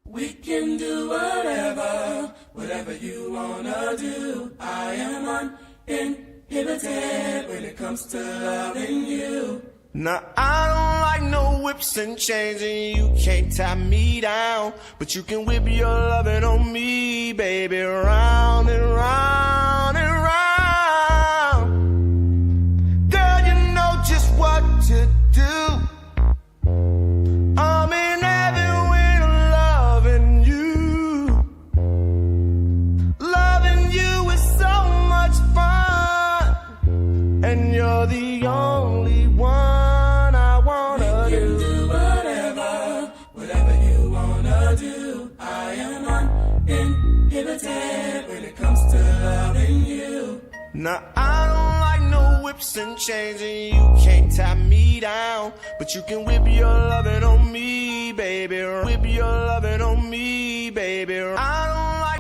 We can do whatever you wanna do. I am uninhibited when it comes to loving you. Now I don't like no whips and chains, and you can't tie me down, but you can whip your loving on me, baby, round and round and round. Girl, you know just what to do. I'm in heaven when I'm loving you. Loving you is so much fun, and you're the only one. I am uninhibited when it comes to loving you. Now I don't like no whips and chains, and you can't tie me down, but you can whip your loving on me, baby. Whip your loving on me, baby. I don't like.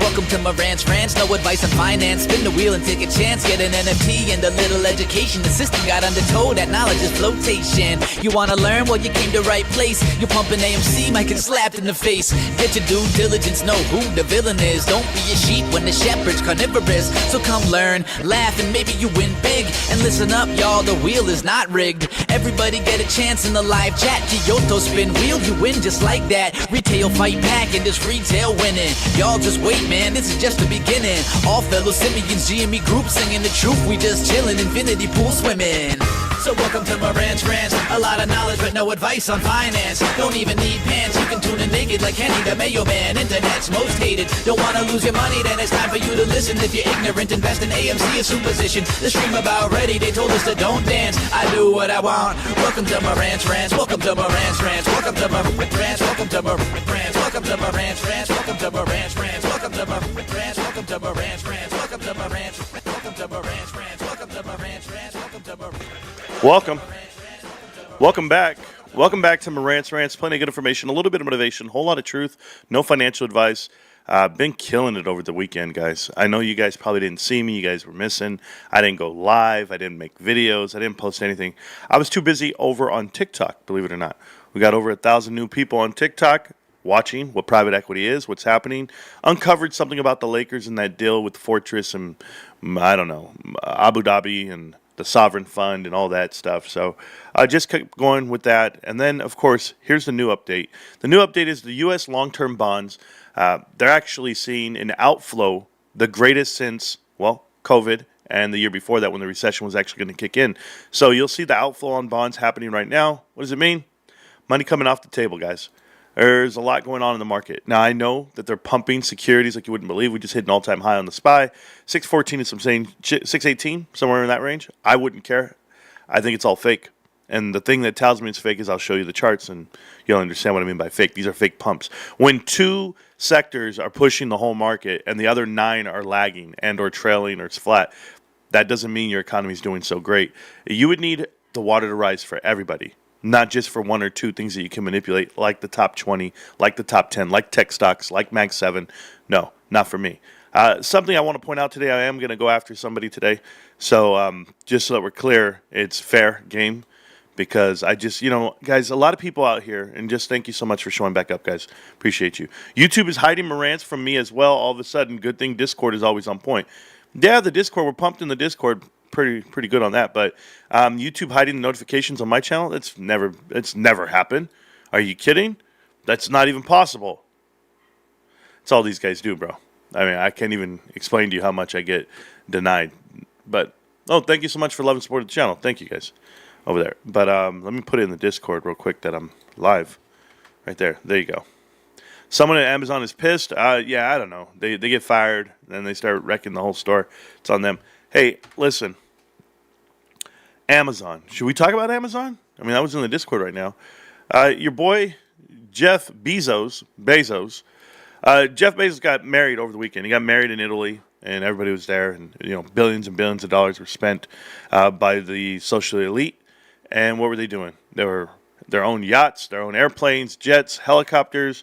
Welcome to Marantz Rantz, no advice on finance. Spin the wheel and take a chance, get an NFT and a little education. The system got undertold, that knowledge is flotation. You wanna learn? Well, you came to right place. You're pumping AMC, might get slapped in the face. Get your due diligence, know who the villain is. Don't be a sheep when the shepherd's carnivorous. So come learn, laugh, and maybe you win big. And listen up, y'all, the wheel is not rigged. Everybody get a chance in the live chat. Kyoto spin wheel, you win just like that. Retail fight pack and this retail winning. Y'all just wait, man, this is just the beginning. All fellow simians, GME group singing the truth. We just chillin', infinity pool swimming. So welcome to Marantz Rantz. A lot of knowledge but no advice on finance. Don't even need pants, you can tune in naked like Henny the Mayo Man. Internet's most hated. Don't wanna lose your money, then it's time for you to listen. If you're ignorant, invest in AMC, a superstition. The stream about ready, they told us to don't dance. I do what I want. Welcome to Marantz Rantz. Welcome to Marantz Rantz. Welcome to Marantz Rantz. Welcome to Marantz Rantz. Welcome to Marantz Rantz. Welcome to Marantz Rantz. Welcome to Marantz Rantz. Welcome to Marantz Rantz. Welcome to Marantz Rantz. Welcome to Marantz Rantz. Welcome to Marantz Rantz. Welcome to Marantz. Welcome back to Marantz Rantz. Plenty of good information, a little bit of motivation, a whole lot of truth, no financial advice. Been killing it over the weekend, guys. I know you guys probably didn't see me. You guys were missing. I didn't go live. I didn't make videos. I didn't post anything. I was too busy over on TikTok, believe it or not. We got over 1,000 new people on TikTok watching what private equity is, what's happening. Uncovered something about the Lakers and that deal with Fortress and, I don't know, Abu Dhabi and the sovereign fund and all that stuff. So I just kept going with that. And then, of course, here's the new update. The new update is the U.S. long-term bonds. They're actually seeing an outflow, the greatest since, well, COVID and the year before that when the recession was actually going to kick in. So you'll see the outflow on bonds happening right now. What does it mean? Money coming off the table, guys. There's a lot going on in the market. Now, I know that they're pumping securities like you wouldn't believe. We just hit an all-time high on the SPY. 614 is some saying 618, somewhere in that range. I wouldn't care. I think it's all fake. And the thing that tells me it's fake is I'll show you the charts, and you'll understand what I mean by fake. These are fake pumps. When two sectors are pushing the whole market and the other 9 are lagging and or trailing or it's flat, that doesn't mean your economy is doing so great. You would need the water to rise for everybody. Not just for one or two things that you can manipulate, like the top 20, like the top 10, like tech stocks, like Mag 7. No, not for me. Something I want to point out today, I am going to go after somebody today. So just so that we're clear, it's fair game. Because I just, guys, a lot of people out here, and just thank you so much for showing back up, guys. Appreciate you. YouTube is hiding Marantz from me as well. All of a sudden, good thing Discord is always on point. Yeah, the Discord, we're pumped in the Discord. Pretty good on that, but YouTube hiding the notifications on my channel, it's never happened. Are you kidding? That's not even possible. It's all these guys do, bro. I mean, I can't even explain to you how much I get denied. But thank you so much for loving and supporting the channel. Thank you guys over there. But let me put it in the Discord real quick that I'm live. Right there. There you go. Someone at Amazon is pissed. Yeah, I don't know. They get fired, then they start wrecking the whole store. It's on them. Hey, listen. Amazon. Should we talk about Amazon? I mean, I was in the Discord right now. Your boy, Jeff Bezos. Jeff Bezos got married over the weekend. He got married in Italy, and everybody was there. And, billions and billions of dollars were spent by the social elite. And what were they doing? They were their own yachts, their own airplanes, jets, helicopters.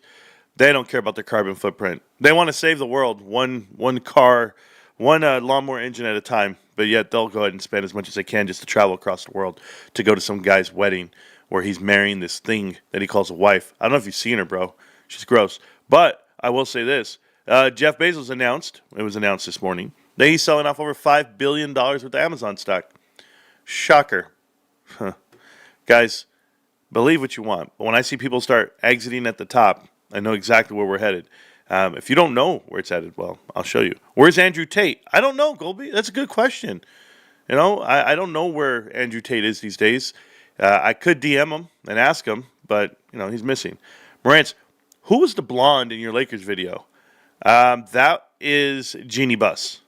They don't care about their carbon footprint. They want to save the world one car, one lawnmower engine at a time. but yet they'll go ahead and spend as much as they can just to travel across the world to go to some guy's wedding where he's marrying this thing that he calls a wife. I don't know if you've seen her, bro. She's gross. But I will say this. Jeff Bezos announced, it was announced this morning, that he's selling off over $5 billion worth of Amazon stock. Shocker. Guys, believe what you want. But when I see people start exiting at the top, I know exactly where we're headed. If you don't know where it's headed, well, I'll show you. Where's Andrew Tate? I don't know, Golby. That's a good question. You know, I don't know where Andrew Tate is these days. I could DM him and ask him, but, you know, he's missing. Marantz, who was the blonde in your Lakers video? That is Jeannie Buss.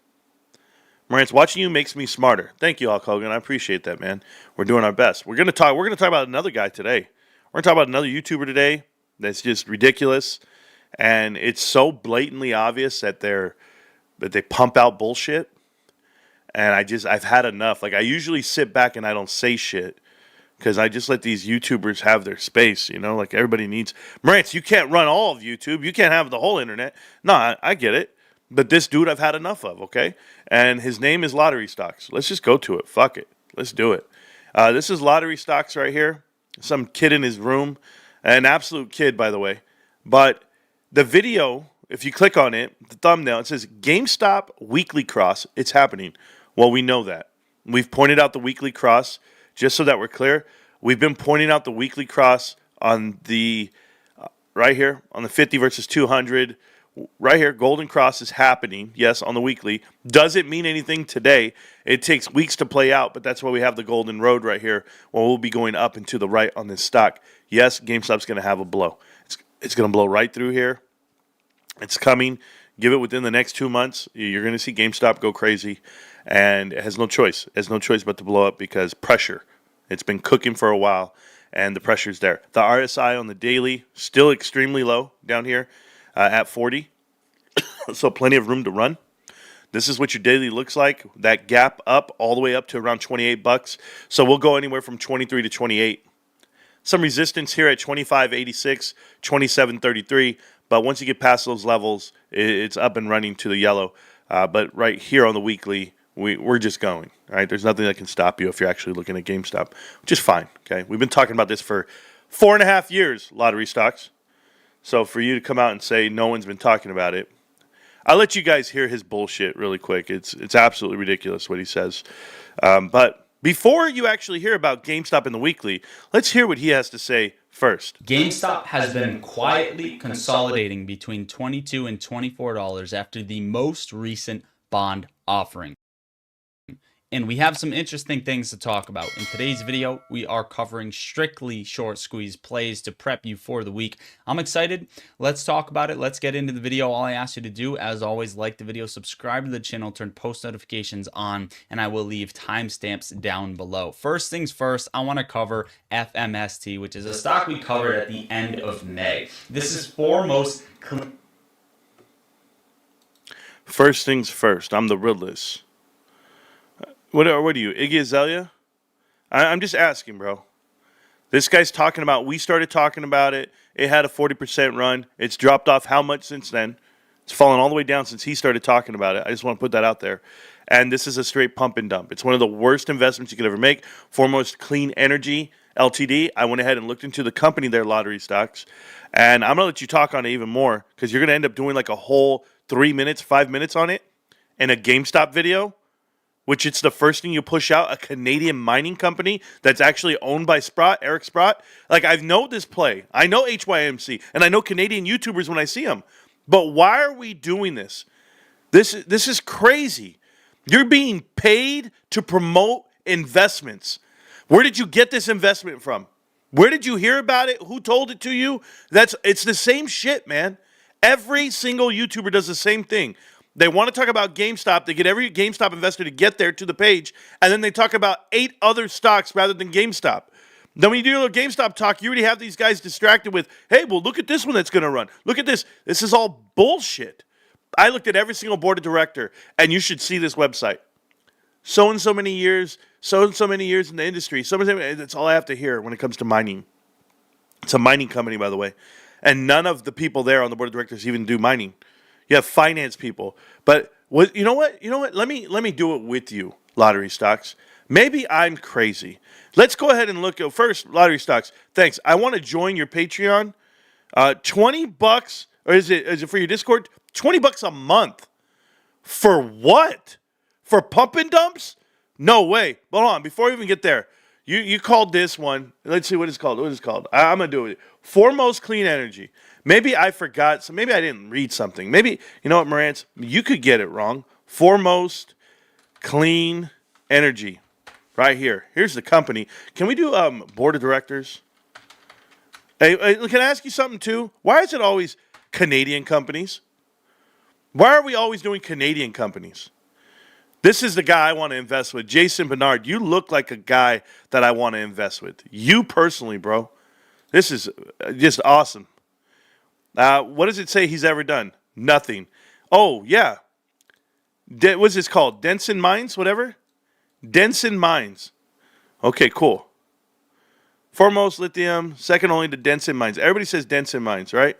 Marantz, watching you makes me smarter. Thank you, Hulk Hogan. I appreciate that, man. We're doing our best. We're gonna talk about another guy today. We're gonna talk about another YouTuber today that's just ridiculous, and it's so blatantly obvious that they pump out bullshit. And I've had enough. Like, I usually sit back and I don't say shit because I just let these YouTubers have their space, you know? Like, everybody needs... Marantz, you can't run all of YouTube. You can't have the whole internet. No, I get it. But this dude I've had enough of, okay? And his name is Lottery Stocks. Let's just go to it. Fuck it. Let's do it. This is Lottery Stocks right here. Some kid in his room. An absolute kid, by the way. But the video, if you click on it, the thumbnail, it says GameStop Weekly Cross. It's happening. Well, we know that. We've pointed out the weekly cross. Just so that we're clear, we've been pointing out the weekly cross on the, right here, on the 50 versus 200. Right here, golden cross is happening, yes, on the weekly. Does it mean anything today? It takes weeks to play out, but that's why we have the golden road right here. Well, we'll be going up and to the right on this stock. Yes, GameStop's going to have a blow. It's going to blow right through here. It's coming. Give it within the next 2 months. You're going to see GameStop go crazy. And it has no choice. It has no choice but to blow up because pressure. It's been cooking for a while, and the pressure's there. The RSI on the daily, still extremely low down here at 40. So plenty of room to run. This is what your daily looks like. That gap up all the way up to around $28. So we'll go anywhere from 23 to 28. Some resistance here at 25.86, 27.33. But once you get past those levels, it's up and running to the yellow. But right here on the weekly, we're just going, all right? There's nothing that can stop you if you're actually looking at GameStop, which is fine, okay? We've been talking about this for 4.5 years, Lottery Stocks. So for you to come out and say no one's been talking about it, I'll let you guys hear his bullshit really quick. It's absolutely ridiculous what he says. But before you actually hear about GameStop in the weekly, let's hear what he has to say first. GameStop has been quietly consolidating between $22 and $24 after the most recent bond offering. And we have some interesting things to talk about. In today's video, we are covering strictly short squeeze plays to prep you for the week. I'm excited. Let's talk about it. Let's get into the video. All I ask you to do, as always, like the video, subscribe to the channel, turn post notifications on, and I will leave timestamps down below. First things first, I want to cover FMST, which is a stock we covered at the end of May. This is foremost... First things first, I'm the realist. What are you, Iggy Azalea? I'm just asking, bro. This guy's talking about, we started talking about it. It had a 40% run. It's dropped off how much since then? It's fallen all the way down since he started talking about it. I just want to put that out there. And this is a straight pump and dump. It's one of the worst investments you could ever make. Foremost Clean Energy Ltd. I went ahead and looked into the company, their Lottery Stocks. And I'm going to let you talk on it even more because you're going to end up doing like a whole 3 minutes, 5 minutes on it in a GameStop video. Which it's the first thing you push out, a Canadian mining company that's actually owned by Eric Sprott. Like, I know this play. I know HYMC, and I know Canadian YouTubers when I see them. But why are we doing this? This is crazy. You're being paid to promote investments. Where did you get this investment from? Where did you hear about it? Who told it to you? It's the same shit, man. Every single YouTuber does the same thing. They want to talk about GameStop. They get every GameStop investor to get there to the page, and then they talk about 8 other stocks rather than GameStop. Then when you do a GameStop talk, you already have these guys distracted with, hey, well, look at this one that's going to run. Look at this. This is all bullshit. I looked at every single board of director, and you should see this website. So and so many years in the industry. That's all I have to hear when it comes to mining. It's a mining company, by the way. And none of the people there on the board of directors even do mining. You have finance people, but you know what? Let me do it with you. lottery stocks. Maybe I'm crazy. Let's go ahead and look at first lottery stocks. Thanks. I want to join your Patreon. $20, or is it for your Discord? $20 a month. For what? For pump and dumps? No way. Hold on. Before we even get there, you called this one. Let's see what it's called. What is it called? I'm going to do it. Foremost Clean Energy. Maybe I forgot. So maybe I didn't read something. Maybe, you know what, Marantz? You could get it wrong. Foremost Clean Energy. Right here. Here's the company. Can we do board of directors? Hey, can I ask you something too? Why is it always Canadian companies? Why are we always doing Canadian companies? This is the guy I want to invest with. Jason Bernard, you look like a guy that I want to invest with. You personally, bro. This is just awesome. What does it say he's ever done? Nothing. Oh, yeah. What's this called? Denson Mines, whatever? Denson Mines. Okay, cool. Foremost lithium, second only to Denson Mines. Everybody says Denson Mines, right?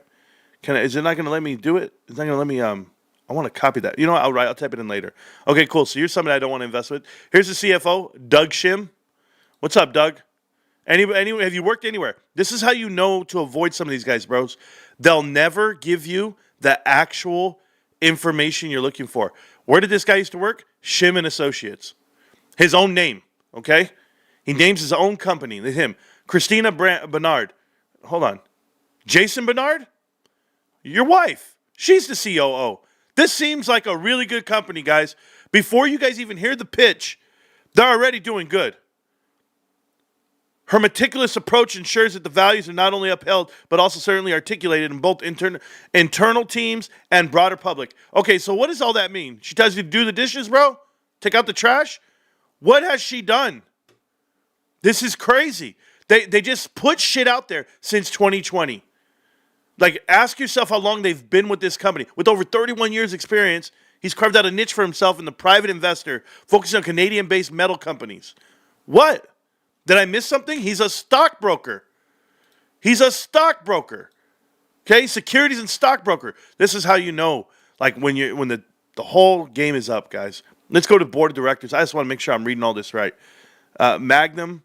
Is it not going to let me do it? It's not going to let me, I want to copy that. You know what? I'll type it in later. Okay, cool. So you're somebody I don't want to invest with. Here's the CFO, Doug Shim. What's up, Doug? Have you worked anywhere? This is how you know to avoid some of these guys, bros. They'll never give you the actual information you're looking for. Where did this guy used to work? Shim and Associates. His own name, okay? He names his own company. Him. Christina Bernard. Hold on. Jason Bernard? Your wife. She's the COO. This seems like a really good company, guys. Before you guys even hear the pitch, they're already doing good. Her meticulous approach ensures that the values are not only upheld, but also certainly articulated in both internal teams and broader public. Okay, so what does all that mean? She tells you to do the dishes, bro? Take out the trash? What has she done? This is crazy. They just put shit out there since 2020. Like, ask yourself how long they've been with this company. With over 31 years experience, he's carved out a niche for himself in the private investor, focusing on Canadian-based metal companies. What? Did I miss something? He's a stockbroker. He's a stockbroker. Okay? Securities and stockbroker. This is how you know, like, when the whole game is up, guys. Let's go to board of directors. I just want to make sure I'm reading all this right. Magnum,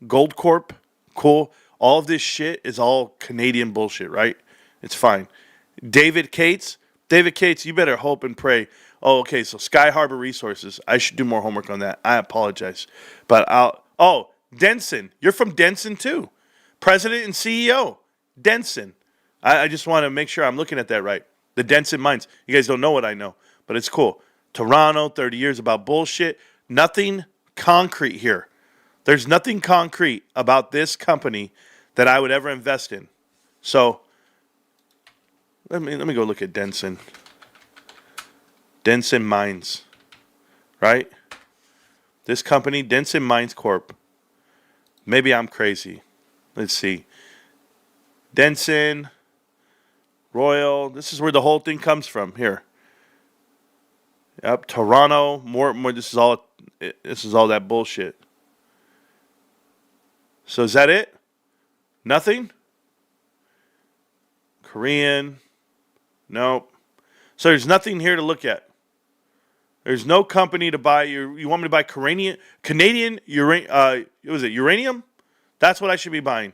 Gold Corp, cool. All of this shit is all Canadian bullshit, right? It's fine. David Cates, you better hope and pray. Oh, okay, so Sky Harbor Resources. I should do more homework on that. I apologize. But Denson. You're from Denson too. President and CEO. Denson. I just want to make sure I'm looking at that right. The Denson Mines. You guys don't know what I know, but it's cool. Toronto, 30 years about bullshit. Nothing concrete here. There's nothing concrete about this company that I would ever invest in. So let me go look at Denson. Denson Mines. Right? This company, Denson Mines Corp. Maybe I'm crazy. Let's see. Denson, Royal. This is where the whole thing comes from. Here. Yep, Toronto. More. This is all that bullshit. So is that it? Nothing? Korean. Nope. So there's nothing here to look at. There's no company to buy. You want me to buy Canadian uranium? That's what I should be buying.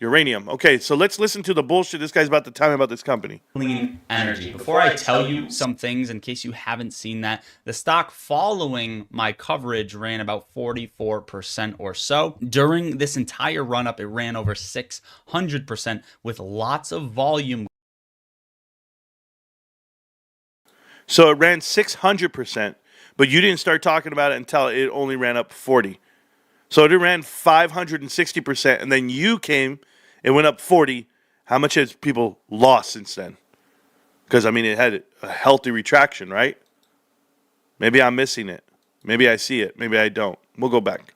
Uranium. Okay, so let's listen to the bullshit this guy's about to tell me about this company. Clean energy. Before I tell you some things, in case you haven't seen that, the stock following my coverage ran about 44% or so. During this entire run-up, it ran over 600% with lots of volume. So it ran 600%, but you didn't start talking about it until it only ran up 40. So it ran 560%, and then you came, it went up 40. How much has people lost since then? Because, I mean, it had a healthy retraction, right? Maybe I'm missing it. Maybe I see it. Maybe I don't. We'll go back.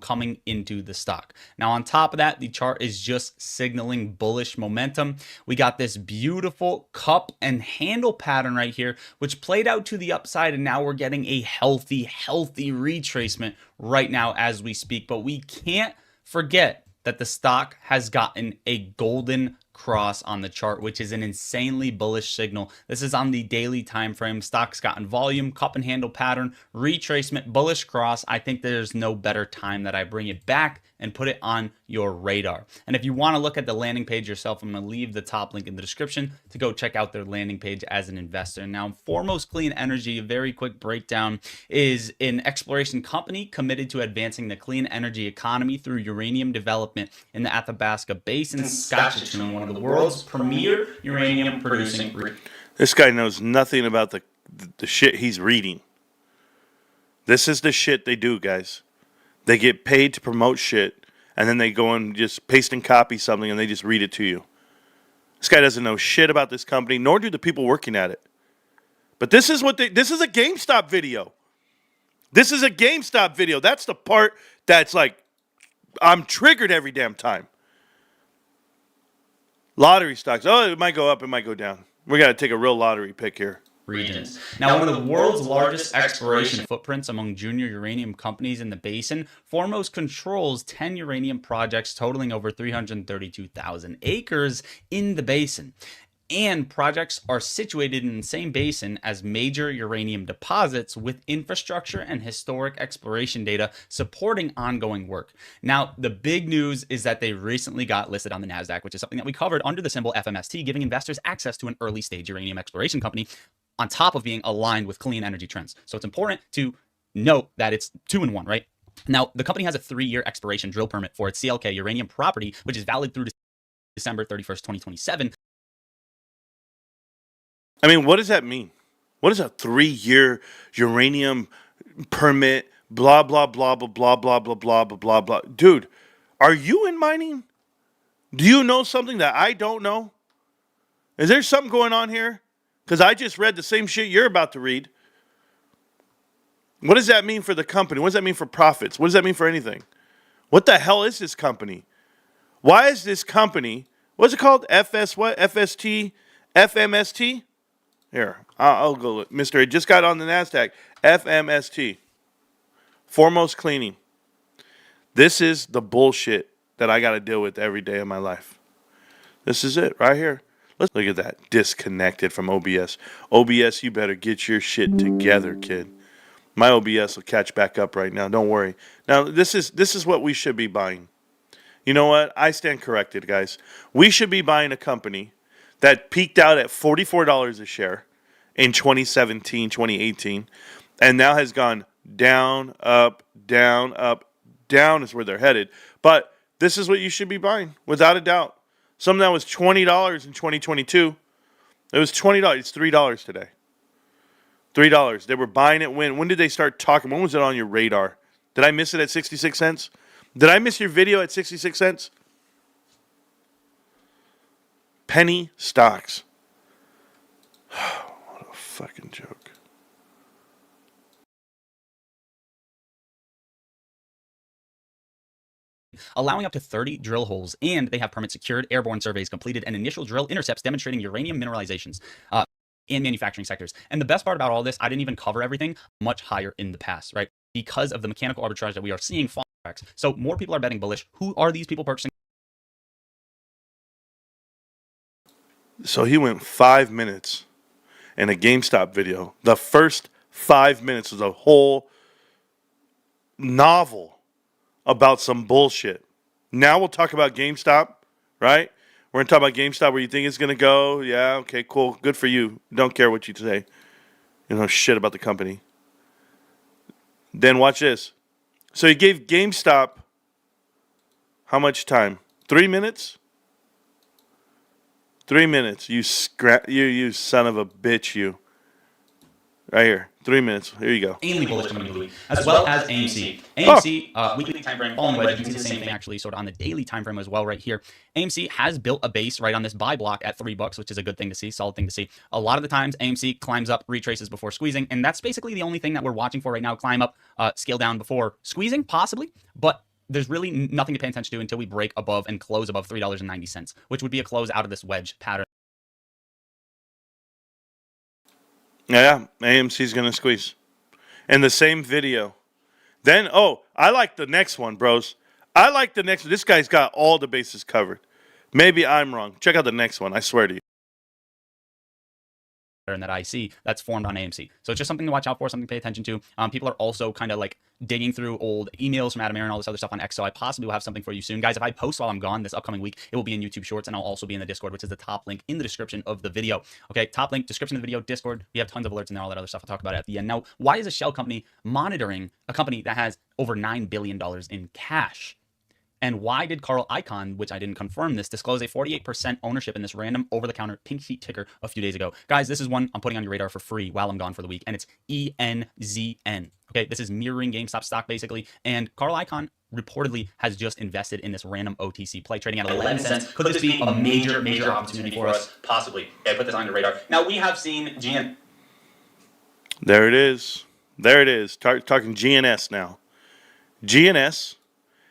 Coming into the stock. Now on top of that, the chart is just signaling bullish momentum. We got this beautiful cup and handle pattern right here, which played out to the upside, and now we're getting a healthy retracement right now as we speak. But we can't forget that the stock has gotten a golden cross on the chart, which is an insanely bullish signal. This is on the daily time frame. Stock's gotten volume, cup and handle pattern, retracement, bullish cross. I think there's no better time that I bring it back and put it on your radar. And if you want to look at the landing page yourself, I'm going to leave the top link in the description to go check out their landing page as an investor. Now, Foremost Clean Energy, a very quick breakdown, is an exploration company committed to advancing the clean energy economy through uranium development in the Athabasca Basin, Saskatchewan, one of the world's premier uranium producing. This guy knows nothing about the shit he's reading. This is the shit they do, guys. They get paid to promote shit, and then they go and just paste and copy something, and they just read it to you. This guy doesn't know shit about this company, nor do the people working at it. But this is this is a GameStop video. This is a GameStop video. That's the part that's like, I'm triggered every damn time. Lottery stocks. Oh, it might go up, it might go down. We got to take a real lottery pick here. Regions. Now, one of the world's largest exploration footprints among junior uranium companies in the basin, Foremost controls 10 uranium projects totaling over 332,000 acres in the basin. And projects are situated in the same basin as major uranium deposits with infrastructure and historic exploration data supporting ongoing work. Now, the big news is that they recently got listed on the NASDAQ, which is something that we covered under the symbol FMST, giving investors access to an early stage uranium exploration company on top of being aligned with clean energy trends. So it's important to note that it's 2 in 1, right? Now, the company has a 3-year exploration drill permit for its CLK uranium property, which is valid through December 31st, 2027. I mean, what does that mean? What is a 3-year uranium permit? Blah, blah, blah, blah, blah, blah, blah, blah, blah, blah, blah. Dude, are you in mining? Do you know something that I don't know? Is there something going on here? Because I just read the same shit you're about to read. What does that mean for the company? What does that mean for profits? What does that mean for anything? What the hell is this company? Why is this company, what's it called? FS what? FST? FMST? Here, I'll go look. Mister, it just got on the NASDAQ. FMST. Foremost Cleaning. This is the bullshit that I got to deal with every day of my life. This is it right here. Let's look at that. Disconnected from OBS. OBS, you better get your shit together, kid. My OBS will catch back up right now. Don't worry. Now, this is what we should be buying. You know what? I stand corrected, guys. We should be buying a company that peaked out at $44 a share in 2017, 2018, and now has gone down, up, down, up, down is where they're headed. But this is what you should be buying, without a doubt. Something that was $20 in 2022. It was $20. It's $3 today. $3. They were buying it when? When did they start talking? When was it on your radar? Did I miss it at 66 cents? Did I miss your video at 66 cents? Penny stocks. What a fucking joke. Allowing up to 30 drill holes, and they have permits secured, airborne surveys completed, and initial drill intercepts demonstrating uranium mineralizations in manufacturing sectors. And the best part about all this, I didn't even cover everything, much higher in the past, right? Because of the mechanical arbitrage that we are seeing. So more people are betting bullish. Who are these people purchasing? So he went 5 minutes in a GameStop video. The first 5 minutes was a whole novel about some bullshit. Now we'll talk about GameStop, right? We're going to talk about GameStop, where you think it's going to go. Yeah, okay, cool. Good for you. Don't care what you say. You know shit about the company. Then watch this. So he gave GameStop how much time? 3 minutes? 3 minutes. You son of a bitch, you. Right here. 3 minutes. Here you go. Mainly bullish coming into the week, as well as AMC. AMC, weekly time frame, falling wedge. You can see the same thing actually sort of on the daily time frame as well right here. AMC has built a base right on this buy block at $3, which is a good thing to see, solid thing to see. A lot of the times AMC climbs up, retraces before squeezing, and that's basically the only thing that we're watching for right now. Climb up, scale down before squeezing, possibly, but there's really nothing to pay attention to until we break above and close above $3.90, which would be a close out of this wedge pattern. Yeah, AMC's going to squeeze. In the same video. Then, I like the next one, bros. I like the next one. This guy's got all the bases covered. Maybe I'm wrong. Check out the next one. I swear to you. and that IC that's formed on AMC. So it's just something to watch out for, something to pay attention to. People are also kind of like digging through old emails from Adam Aaron, all this other stuff on X. So I possibly will have something for you soon. Guys, if I post while I'm gone this upcoming week, it will be in YouTube Shorts, and I'll also be in the Discord, which is the top link in the description of the video. Okay, top link, description of the video, Discord. We have tons of alerts and all that other stuff. I'll talk about it at the end. Now, why is a shell company monitoring a company that has over $9 billion in cash? And why did Carl Icahn, which I didn't confirm this, disclose a 48% ownership in this random over-the-counter pink sheet ticker a few days ago? Guys, this is one I'm putting on your radar for free while I'm gone for the week, and it's ENZN. Okay, this is mirroring GameStop stock, basically, and Carl Icahn reportedly has just invested in this random OTC play, trading at 11 cents. Could this be a major opportunity for us? Possibly. Okay, put this on your radar. Now, we have seen GN. There it is. There it is. Talking GNS now. GNS.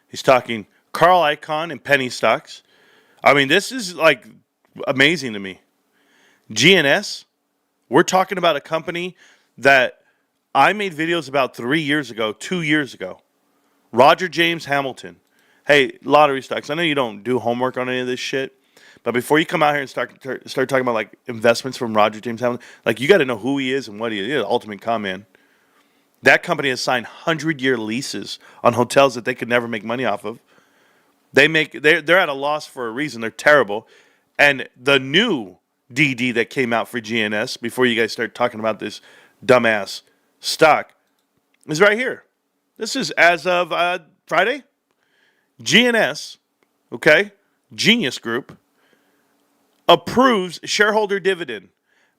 He's talking Carl Icahn and penny stocks. I mean, this is like amazing to me. GNS, we're talking about a company that I made videos about 3 years ago, 2 years ago. Roger James Hamilton. Hey, lottery stocks. I know you don't do homework on any of this shit, but before you come out here and start talking about like investments from Roger James Hamilton, like you got to know who he is and what he is. He's the ultimate con man. That company has signed 100-year leases on hotels that they could never make money off of. They're at a loss for a reason. They're terrible. And the new DD that came out for GNS before you guys start talking about this dumbass stock is right here. This is as of Friday. GNS, okay, Genius Group, approves shareholder dividend.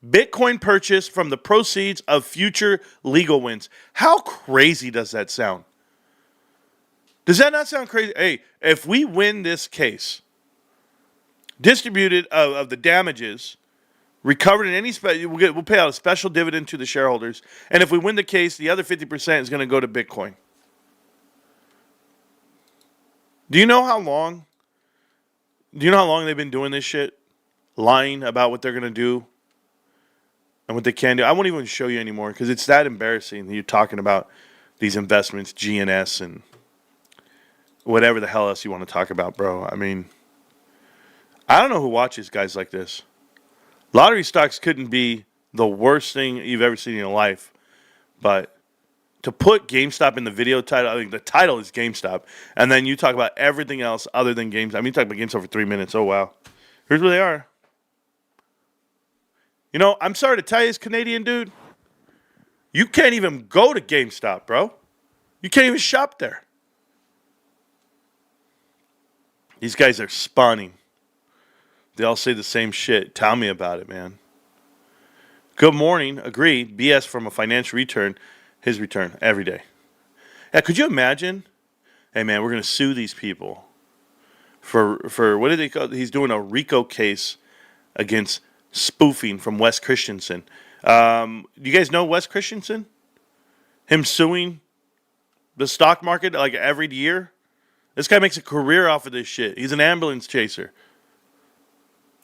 Bitcoin purchase from the proceeds of future legal wins. How crazy does that sound? Does that not sound crazy? Hey, if we win this case, distributed of the damages, recovered in any we'll pay out a special dividend to the shareholders. And if we win the case, the other 50% is going to go to Bitcoin. Do you know how long they've been doing this shit? Lying about what they're going to do and what they can do. I won't even show you anymore because it's that embarrassing that you're talking about these investments, GNS, and whatever the hell else you want to talk about, bro. I mean, I don't know who watches guys like this. Lottery stocks couldn't be the worst thing you've ever seen in your life. But to put GameStop in the video title, I think the title is GameStop. And then you talk about everything else other than GameStop. I mean, you talk about GameStop for 3 minutes. Oh, wow. Here's where they are. You know, I'm sorry to tell you this, Canadian dude. You can't even go to GameStop, bro. You can't even shop there. These guys are spawning. They all say the same shit. Tell me about it, man. Good morning. Agreed. BS from a financial return. His return every day. Yeah, could you imagine? Hey, man, we're going to sue these people for what did they call it? He's doing a RICO case against spoofing from Wes Christensen. Do you guys know Wes Christensen? Him suing the stock market like every year? This guy makes a career off of this shit. He's an ambulance chaser.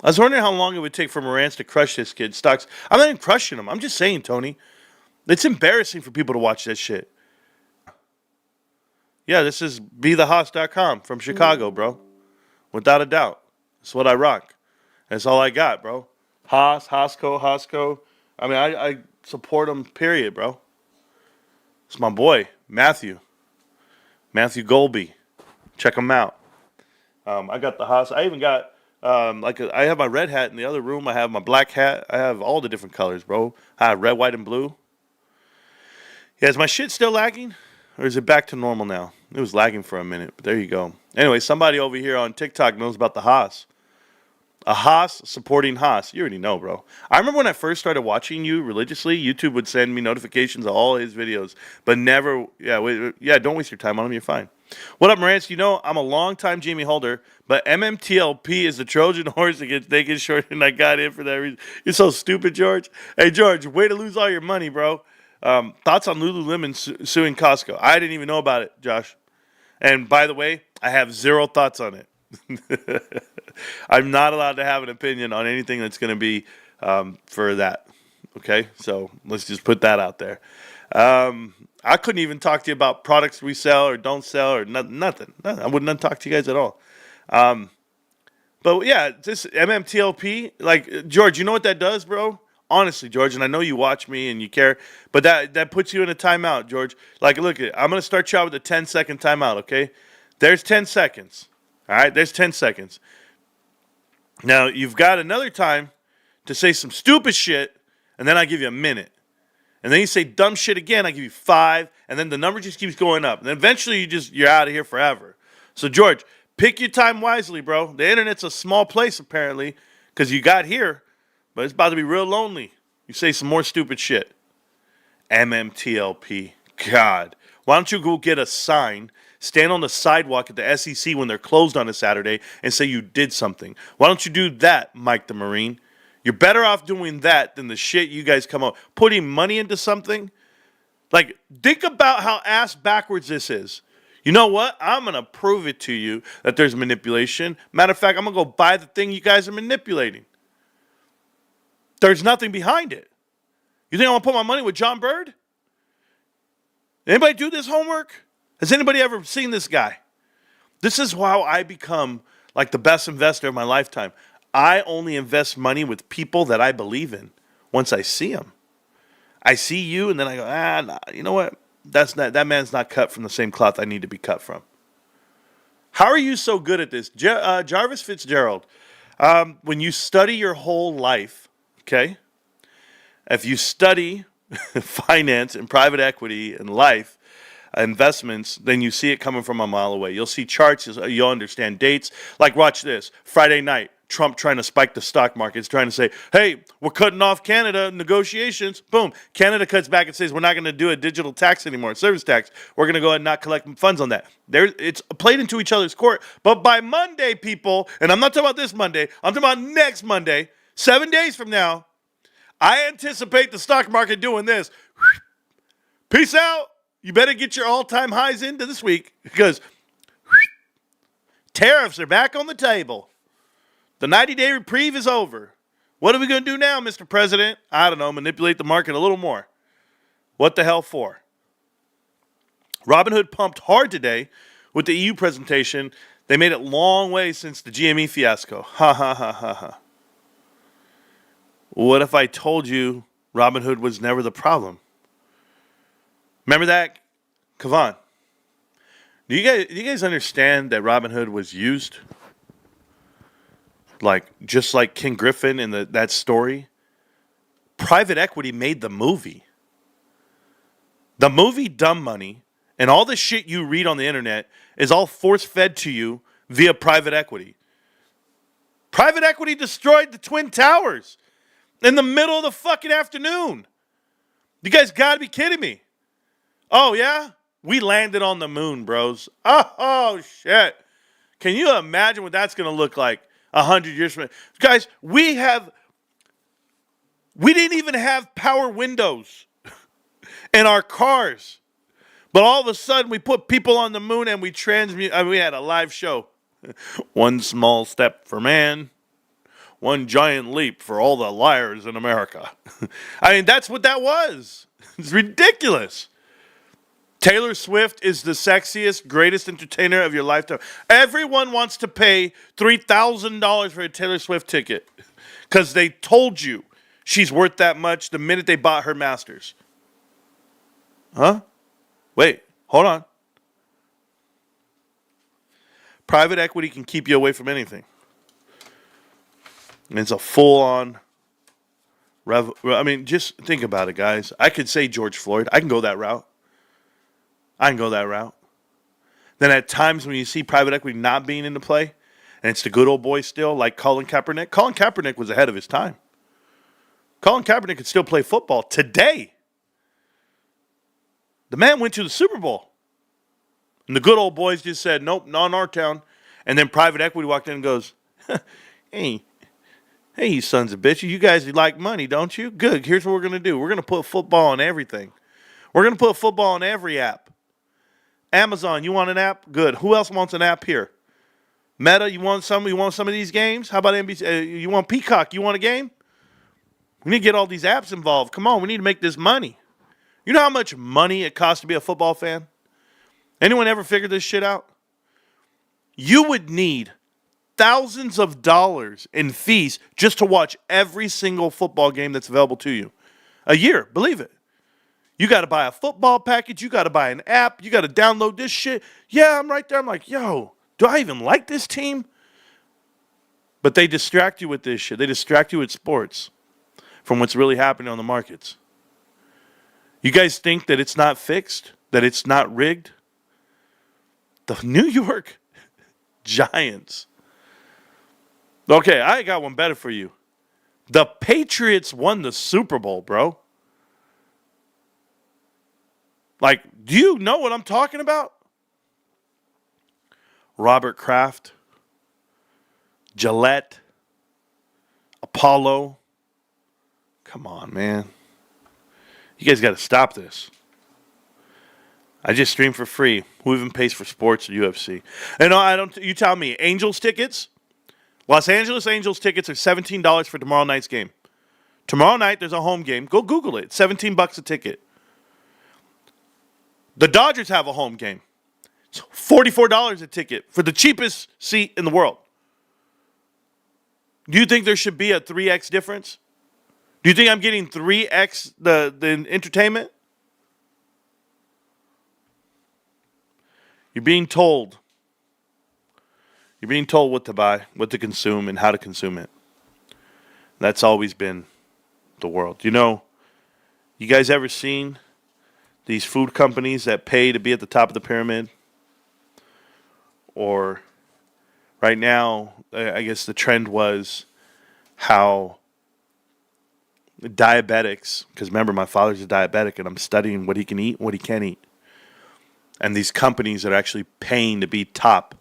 I was wondering how long it would take for Marantz to crush this kid's stocks. I'm not even crushing him. I'm just saying, Tony. It's embarrassing for people to watch that shit. Yeah, this is BeTheHoss.com from Chicago, bro. Without a doubt. That's what I rock. That's all I got, bro. Hosco. I mean, I support him, period, bro. It's my boy, Matthew Golby. Check him out. I got the Haas. I even got I have my red hat in the other room. I have my black hat. I have all the different colors, bro. I have red, white, and blue. Yeah, is my shit still lagging? Or is it back to normal now? It was lagging for a minute, but there you go. Anyway, somebody over here on TikTok knows about the Haas. A Haas supporting Haas. You already know, bro. I remember when I first started watching you religiously, YouTube would send me notifications of all his videos, but never, don't waste your time on them. You're fine. What up, Marantz? You know, I'm a long-time Jamie holder, but MMTLP is the Trojan horse against naked short, and I got in for that reason. You're so stupid, George. Hey, George, way to lose all your money, bro. Thoughts on Lululemon suing Costco? I didn't even know about it, Josh. And by the way, I have zero thoughts on it. I'm not allowed to have an opinion on anything that's going to be for that. Okay, so let's just put that out there. I couldn't even talk to you about products we sell or don't sell or nothing. I wouldn't talk to you guys at all. But yeah, this MMTLP, like, George, you know what that does, bro? Honestly, George, and I know you watch me and you care, but that puts you in a timeout, George. Like, look, I'm going to start you out with a 10-second timeout, okay? There's 10 seconds. All right, there's 10 seconds. Now, you've got another time to say some stupid shit, and then I give you a minute. And then you say dumb shit again, I give you 5, and then the number just keeps going up. And then eventually you're out of here forever. So, George, pick your time wisely, bro. The internet's a small place, apparently, because you got here, but it's about to be real lonely. You say some more stupid shit. MMTLP. God. Why don't you go get a sign, stand on the sidewalk at the SEC when they're closed on a Saturday, and say you did something? Why don't you do that, Mike the Marine? You're better off doing that than the shit you guys come up. Putting money into something. Like, think about how ass backwards this is. You know what? I'm going to prove it to you that there's manipulation. Matter of fact, I'm going to go buy the thing you guys are manipulating. There's nothing behind it. You think I'm going to put my money with John Bird? Anybody do this homework? Has anybody ever seen this guy? This is how I become like the best investor of my lifetime. I only invest money with people that I believe in once I see them. I see you, and then I go, nah, you know what? That man's not cut from the same cloth I need to be cut from. How are you so good at this? Jarvis Fitzgerald, when you study your whole life, okay, if you study finance and private equity and life investments, then you see it coming from a mile away. You'll see charts, you'll understand dates. Like, watch this. Friday night, Trump trying to spike the stock markets, trying to say, hey, we're cutting off Canada negotiations. Boom. Canada cuts back and says, we're not going to do a digital tax anymore, service tax. We're going to go ahead and not collect funds on that. It's played into each other's court. But by Monday, people, and I'm not talking about this Monday, I'm talking about next Monday, 7 days from now, I anticipate the stock market doing this. Peace out. You better get your all-time highs into this week because tariffs are back on the table. The 90-day reprieve is over. What are we going to do now, Mr. President? I don't know, manipulate the market a little more. What the hell for? Robinhood pumped hard today with the EU presentation. They made it long way since the GME fiasco. Ha, ha, ha, ha, ha. What if I told you Robinhood was never the problem? Remember that? Kavan. Do you guys understand that Robinhood was used? Like, just like King Griffin in that story? Private equity made the movie. The movie Dumb Money and all the shit you read on the internet is all force-fed to you via private equity. Private equity destroyed the Twin Towers in the middle of the fucking afternoon. You guys got to be kidding me. Oh, yeah? We landed on the moon, bros. Oh, shit. Can you imagine what that's going to look like 100 years from now? Guys, we didn't even have power windows in our cars. But all of a sudden, we put people on the moon and we we had a live show. One small step for man, one giant leap for all the liars in America. I mean, that's what that was. It's ridiculous. Taylor Swift is the sexiest, greatest entertainer of your lifetime. Everyone wants to pay $3,000 for a Taylor Swift ticket because they told you she's worth that much the minute they bought her masters. Huh? Wait, hold on. Private equity can keep you away from anything. And it's a full-on I mean, just think about it, guys. I could say George Floyd. I can go that route. Then at times when you see private equity not being into play, and it's the good old boys still, like Colin Kaepernick. Colin Kaepernick was ahead of his time. Colin Kaepernick could still play football today. The man went to the Super Bowl. And the good old boys just said, nope, not in our town. And then private equity walked in and goes, hey, you sons of bitches, you guys like money, don't you? Good, here's what we're going to do. We're going to put football on everything. We're going to put football on every app. Amazon, you want an app? Good. Who else wants an app here? Meta, you want some of these games? How about NBC? You want Peacock? You want a game? We need to get all these apps involved. Come on, we need to make this money. You know how much money it costs to be a football fan? Anyone ever figured this shit out? You would need thousands of dollars in fees just to watch every single football game that's available to you. A year, believe it. You got to buy a football package. You got to buy an app. You got to download this shit. Yeah, I'm right there. I'm like, yo, do I even like this team? But they distract you with this shit. They distract you with sports from what's really happening on the markets. You guys think that it's not fixed? That it's not rigged? The New York Giants. Okay, I got one better for you. The Patriots won the Super Bowl, bro. Like, do you know what I'm talking about? Robert Kraft, Gillette, Apollo. Come on, man. You guys got to stop this. I just stream for free. Who even pays for sports or UFC? And I don't. You tell me. Angels tickets. Los Angeles Angels tickets are $17 for tomorrow night's game. Tomorrow night there's a home game. Go Google it. $17 a ticket. The Dodgers have a home game. It's $44 a ticket for the cheapest seat in the world. Do you think there should be a 3x difference? Do you think I'm getting 3x the entertainment? You're being told. You're being told what to buy, what to consume, and how to consume it. That's always been the world. You know, you guys ever seen these food companies that pay to be at the top of the pyramid? Or right now, I guess the trend was how diabetics, because remember, my father's a diabetic, and I'm studying what he can eat, what he can't eat. And these companies that are actually paying to be top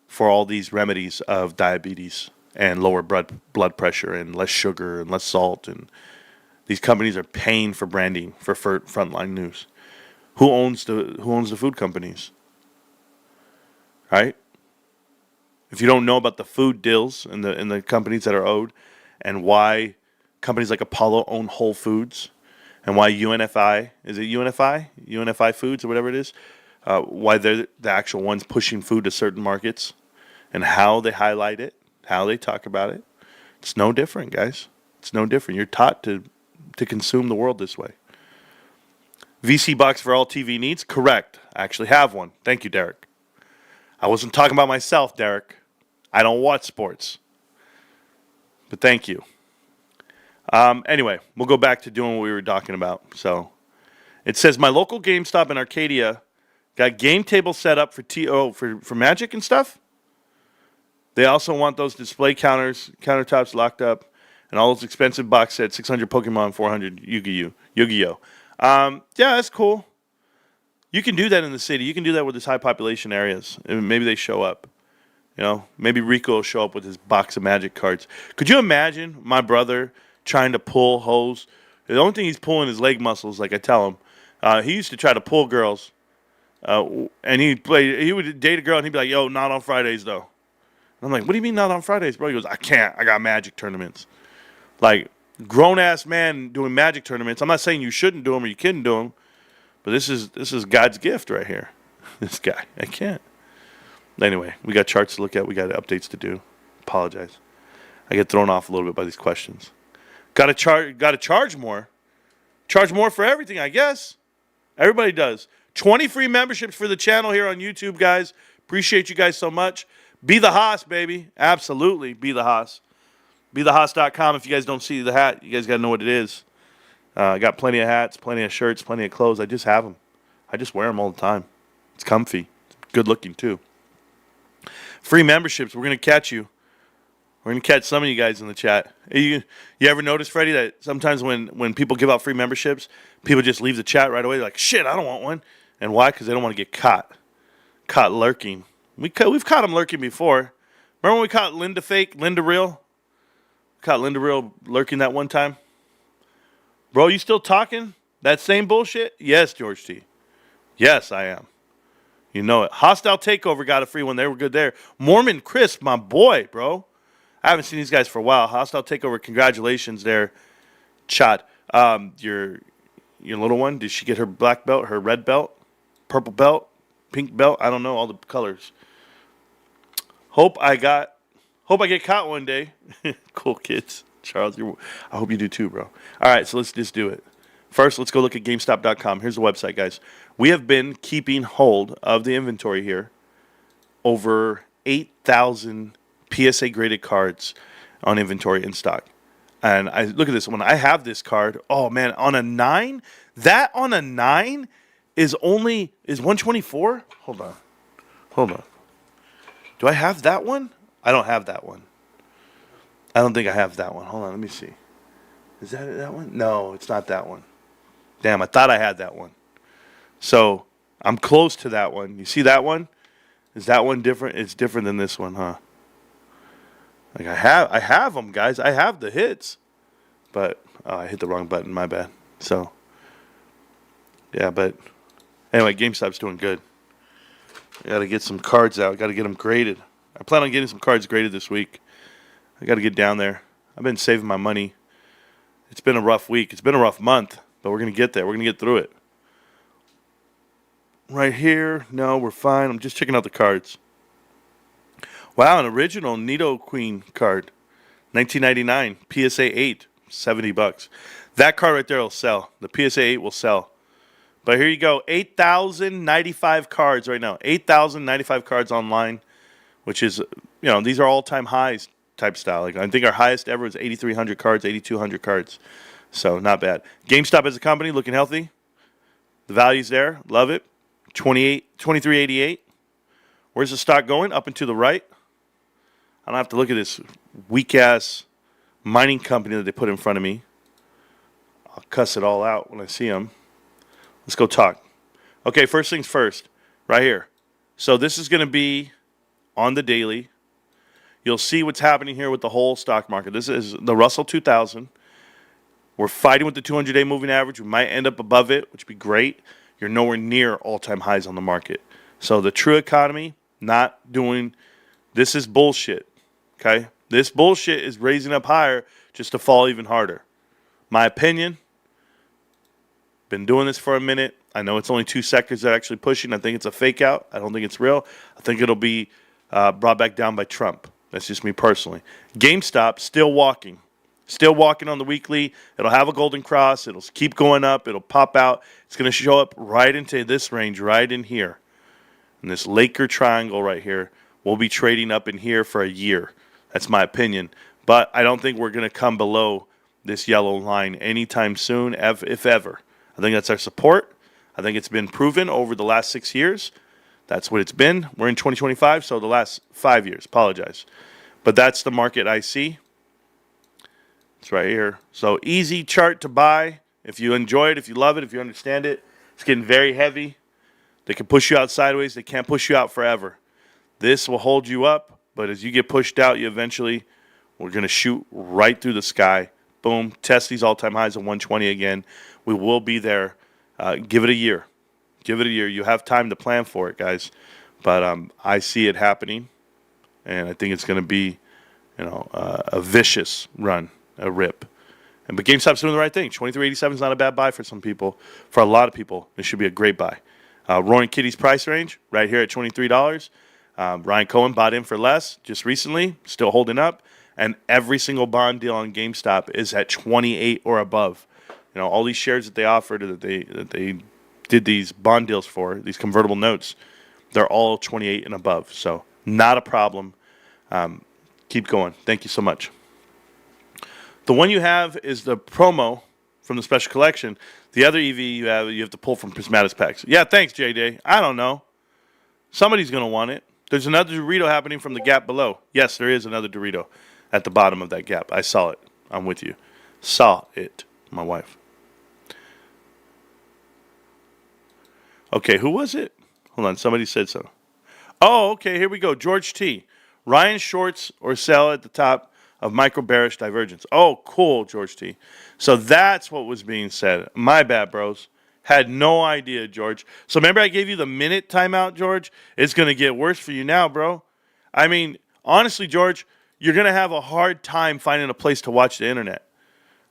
for all these remedies of diabetes and lower blood pressure and less sugar and less salt. And these companies are paying for branding for frontline news. Who owns the food companies? Right? If you don't know about the food deals and the companies that are owed, and why companies like Apollo own Whole Foods, and why UNFI, is it UNFI? UNFI Foods or whatever it is, why they're the actual ones pushing food to certain markets, and how they highlight it, how they talk about it. It's no different, guys. It's no different. You're taught to consume the world this way. VC box for all TV needs? Correct. I actually have one. Thank you, Derek. I wasn't talking about myself, Derek. I don't watch sports. But thank you. Anyway, we'll go back to doing what we were talking about. So it says my local GameStop in Arcadia got game tables set up for Magic and stuff. They also want those display countertops locked up, and all those expensive box sets, 600 Pokemon, 400 Yu-Gi-Oh. Yeah, that's cool. You can do that in the city. You can do that with these high population areas. And maybe they show up. You know, maybe Rico will show up with his box of Magic cards. Could you imagine my brother trying to pull hoes? The only thing he's pulling is leg muscles, like I tell him. He used to try to pull girls, and he would date a girl, and he'd be like, yo, not on Fridays, though. And I'm like, what do you mean not on Fridays, bro? He goes, I can't. I got Magic tournaments. Like, grown-ass man doing Magic tournaments. I'm not saying you shouldn't do them or you couldn't do them, but this is God's gift right here. This guy. I can't. Anyway, we got charts to look at. We got updates to do. Apologize. I get thrown off a little bit by these questions. Got to charge more. Charge more for everything, I guess. Everybody does. 20 free memberships for the channel here on YouTube, guys. Appreciate you guys so much. Be the Haas, baby. Absolutely. Be the Haas. BeTheHaas.com. If you guys don't see the hat, you guys got to know what it is. I got plenty of hats, plenty of shirts, plenty of clothes. I just have them. I just wear them all the time. It's comfy. It's good looking, too. Free memberships. We're going to catch you. We're going to catch some of you guys in the chat. You ever notice, Freddie, that sometimes when people give out free memberships, people just leave the chat right away. They're like, shit, I don't want one. And why? Because they don't want to get caught lurking. We've caught them lurking before. Remember when we caught Linda Real? Caught Linda Real lurking that one time. Bro, you still talking? That same bullshit? Yes, George T. Yes, I am. You know it. Hostile Takeover got a free one. They were good there. Mormon Crisp, my boy, bro. I haven't seen these guys for a while. Hostile Takeover, congratulations there, Chot. Your little one, did she get her black belt, her red belt, purple belt, pink belt? I don't know all the colors. Hope I get caught one day. Cool kids. Charles, I hope you do too, bro. All right, so let's just do it. First, let's go look at GameStop.com. Here's the website, guys. We have been keeping hold of the inventory here. Over 8,000 PSA graded cards on inventory in stock. And I look at this. When I have this card, oh man, on a 9, that on a 9 is 124? Hold on. Do I have that one? I don't have that one. I don't think I have that one. Hold on, let me see. Is that one? No, it's not that one. Damn, I thought I had that one. So I'm close to that one. You see that one? Is that one different? It's different than this one, huh? Like I have them, guys. I have the hits, but I hit the wrong button. My bad. So yeah, but anyway, GameStop's doing good. I got to get some cards out. Got to get them graded. I plan on getting some cards graded this week. I got to get down there. I've been saving my money. It's been a rough week. It's been a rough month, but we're going to get there. We're going to get through it. Right here, no, we're fine. I'm just checking out the cards. Wow, an original Nido Queen card. 1999, PSA 8, $70. That card right there will sell. The PSA 8 will sell. But here you go, 8,095 cards right now. 8,095 cards online, which is, these are all-time highs type style. Like I think our highest ever was 8,300 cards, 8,200 cards. So not bad. GameStop as a company looking healthy. The value's there. Love it. 23.88. Where's the stock going? Up and to the right. I don't have to look at this weak-ass mining company that they put in front of me. I'll cuss it all out when I see them. Let's go talk. Okay, first things first. Right here. So this is going to be on the daily. You'll see what's happening here with the whole stock market. This is the Russell 2000. We're fighting with the 200-day moving average. We might end up above it, which would be great. You're nowhere near all-time highs on the market. So the true economy, not doing, this is bullshit, okay? This bullshit is raising up higher just to fall even harder. My opinion, been doing this for a minute. I know it's only 2 sectors that are actually pushing. I think it's a fake out. I don't think it's real. I think it'll be brought back down by Trump. That's just me personally. GameStop, still walking. Still walking on the weekly. It'll have a golden cross. It'll keep going up. It'll pop out. It's going to show up right into this range, right in here. And this Laker triangle right here. We'll be trading up in here for a year. That's my opinion. But I don't think we're going to come below this yellow line anytime soon, if ever. I think that's our support. I think it's been proven over the last 6 years. That's what it's been. We're in 2025, so the last 5 years. Apologize. But that's the market I see. It's right here. So easy chart to buy. If you enjoy it, if you love it, if you understand it. It's getting very heavy. They can push you out sideways. They can't push you out forever. This will hold you up, but as you get pushed out, we're going to shoot right through the sky. Boom. Test these all-time highs of 120 again. We will be there. Give it a year. Give it a year. You have time to plan for it, guys. But I see it happening, and I think it's going to be, a vicious run, a rip. But GameStop's doing the right thing. 23.87 is not a bad buy for some people. For a lot of people, it should be a great buy. Roaring Kitty's price range right here at $23. Ryan Cohen bought in for less just recently, still holding up. And every single bond deal on GameStop is at 28 or above. All these shares that they offered, that they did these bond deals for, these convertible notes, they're all 28 and above. So not a problem. Keep going. Thank you so much. The one you have is the promo from the special collection. The other EV you have to pull from Prismatis packs. Yeah, thanks, J-Day. I don't know. Somebody's going to want it. There's another Dorito happening from the gap below. Yes, there is another Dorito at the bottom of that gap. I saw it. I'm with you. Saw it, my wife. Okay, who was it? Hold on, somebody said so. Oh, okay, here we go. George T. Ryan shorts or sell at the top of micro bearish divergence. Oh, cool, George T. So that's what was being said. My bad, bros. Had no idea, George. So remember I gave you the minute timeout, George? It's going to get worse for you now, bro. I mean, honestly, George, you're going to have a hard time finding a place to watch the internet.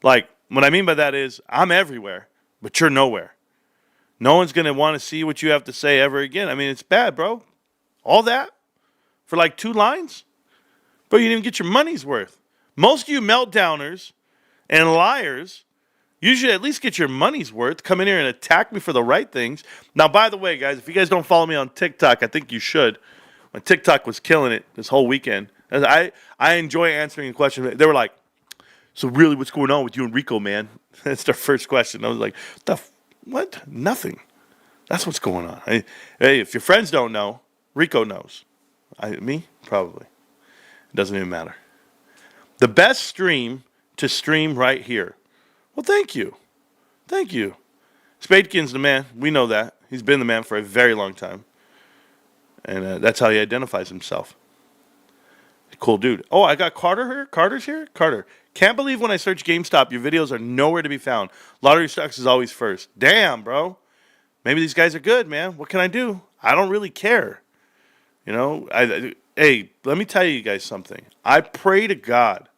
Like, what I mean by that is I'm everywhere, but you're nowhere. No one's going to want to see what you have to say ever again. I mean, it's bad, bro. All that for like 2 lines? But you didn't get your money's worth. Most of you meltdowners and liars usually at least get your money's worth. Come in here and attack me for the right things. Now, by the way, guys, if you guys don't follow me on TikTok, I think you should. My TikTok was killing it this whole weekend. I enjoy answering questions. They were like, so really what's going on with you and Rico, man? That's their first question. I was like, what? Nothing. That's what's going on. Hey, if your friends don't know, Rico knows. Me? Probably. It doesn't even matter. The best stream to stream right here. Well, thank you. Thank you. Spadekin's the man. We know that. He's been the man for a very long time. And that's how he identifies himself. Cool dude. Oh, I got Carter here. Carter's here? Carter. Can't believe when I search GameStop, your videos are nowhere to be found. Lottery stocks is always first. Damn, bro. Maybe these guys are good, man. What can I do? I don't really care. You know, hey, let me tell you guys something. I pray to God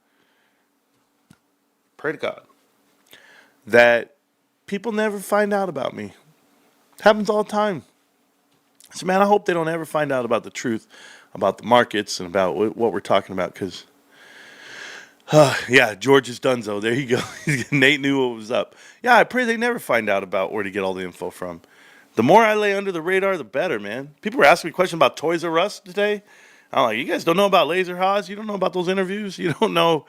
that people never find out about me. It happens all the time. So, man, I hope they don't ever find out about the truth, about the markets, and about what we're talking about. Because, yeah, George is donezo. There you go. Nate knew what was up. Yeah, I pray they never find out about where to get all the info from. The more I lay under the radar, the better, man. People were asking me questions about Toys R Us today. I'm like, you guys don't know about Laser Haas? You don't know about those interviews? You don't know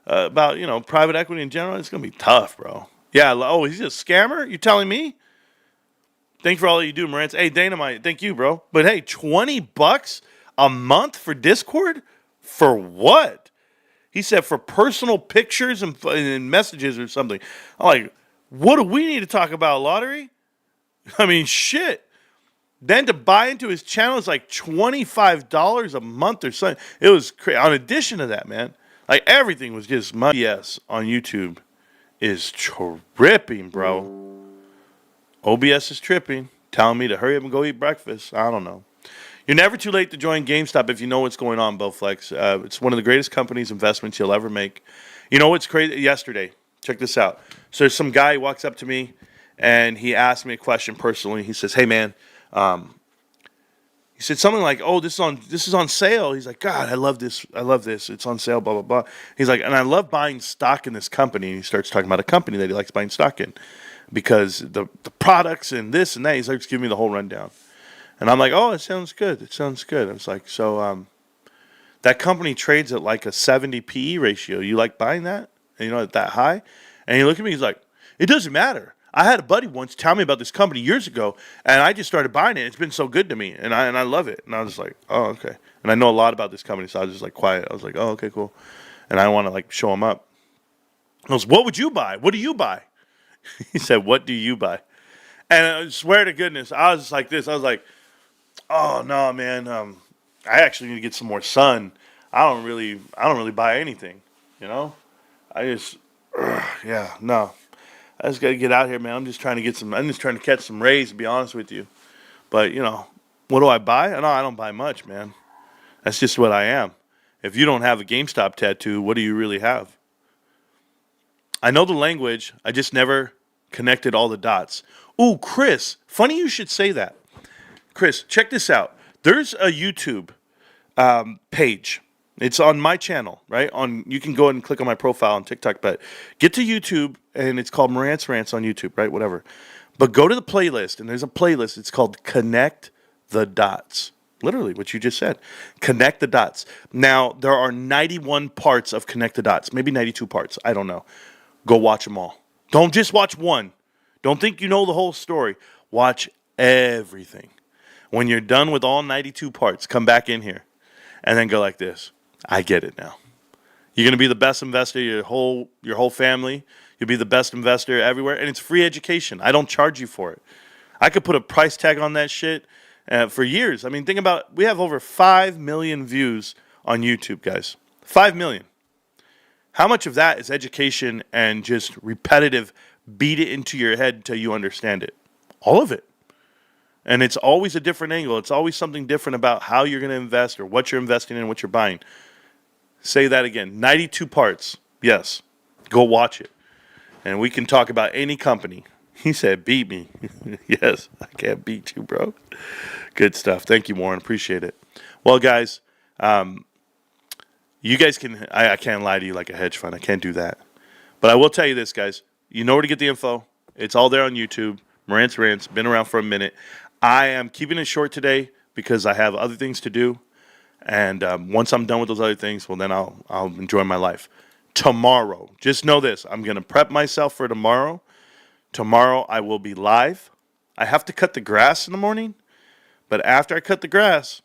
about, private equity in general? It's going to be tough, bro. Yeah, oh, he's a scammer? You telling me? Thank you for all that you do, Marantz. Hey, Dynamite, thank you, bro. But hey, $20 a month for Discord? For what? He said for personal pictures and messages or something. I'm like, what do we need to talk about, lottery? I mean, shit. Then to buy into his channel is like $25 a month or something. It was crazy. In addition to that, man, like everything was just money. Yes, on YouTube is tripping, bro. OBS is tripping, telling me to hurry up and go eat breakfast. I don't know. You're never too late to join GameStop if you know what's going on, Bowflex. It's one of the greatest companies investments you'll ever make. You know what's crazy? Yesterday, check this out. So there's some guy who walks up to me, and he asked me a question personally. He says, hey, man, he said something like, oh, this is on sale. He's like, God, I love this. It's on sale, blah, blah, blah. He's like, and I love buying stock in this company. And he starts talking about a company that he likes buying stock in because the products and this and that. He's like, just giving me the whole rundown. And I'm like, oh, it sounds good. I was like, so that company trades at like a 70 PE ratio. You like buying that? And at that high? And he looked at me, he's like, it doesn't matter. I had a buddy once tell me about this company years ago, and I just started buying it. It's been so good to me, and I love it. And I was like, oh, okay. And I know a lot about this company, so I was just like quiet. I was like, oh, okay, cool. And I want to like show him up. I goes, what would you buy? What do you buy? He said, what do you buy? And I swear to goodness, I was just like this. I was like, oh no, man. I actually need to get some more sun. I don't really buy anything. I just, yeah, no. I just got to get out here, man. I'm just trying to catch some rays, to be honest with you. But, what do I buy? No, I don't buy much, man. That's just what I am. If you don't have a GameStop tattoo, what do you really have? I know the language. I just never connected all the dots. Ooh, Chris, funny you should say that. Chris, check this out. There's a YouTube page. It's on my channel, right? You can go ahead and click on my profile on TikTok, but get to YouTube, and it's called Marantz Rantz on YouTube, right? Whatever. But go to the playlist, and there's a playlist. It's called Connect the Dots. Literally, what you just said. Connect the Dots. Now, there are 91 parts of Connect the Dots. Maybe 92 parts. I don't know. Go watch them all. Don't just watch one. Don't think you know the whole story. Watch everything. When you're done with all 92 parts, come back in here, and then go like this. I get it now. You're going to be the best investor your whole family. You'll be the best investor everywhere. And it's free education. I don't charge you for it. I could put a price tag on that shit for years. I mean, think about we have over 5 million views on YouTube, guys. 5 million. How much of that is education and just repetitive beat it into your head until you understand it? All of it. And it's always a different angle. It's always something different about how you're going to invest or what you're investing in, what you're buying. Say that again. 92 parts. Yes. Go watch it. And we can talk about any company. He said, beat me. Yes, I can't beat you, bro. Good stuff. Thank you, Warren. Appreciate it. Well, guys, You guys can, I can't lie to you like a hedge fund. I can't do that. But I will tell you this, guys. You know where to get the info. It's all there on YouTube. Marantz Rantz, been around for a minute. I am keeping it short today because I have other things to do. And once I'm done with those other things, well, then I'll enjoy my life. Tomorrow, just know this. I'm going to prep myself for tomorrow. Tomorrow I will be live. I have to cut the grass in the morning. But after I cut the grass,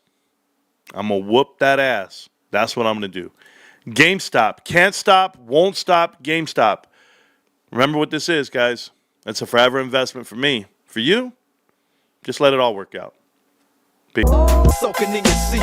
I'm going to whoop that ass. That's what I'm going to do. GameStop. Can't stop, won't stop, GameStop. Remember what this is, guys. That's a forever investment for me. For you, just let it all work out. Peace. Soaking in your seat.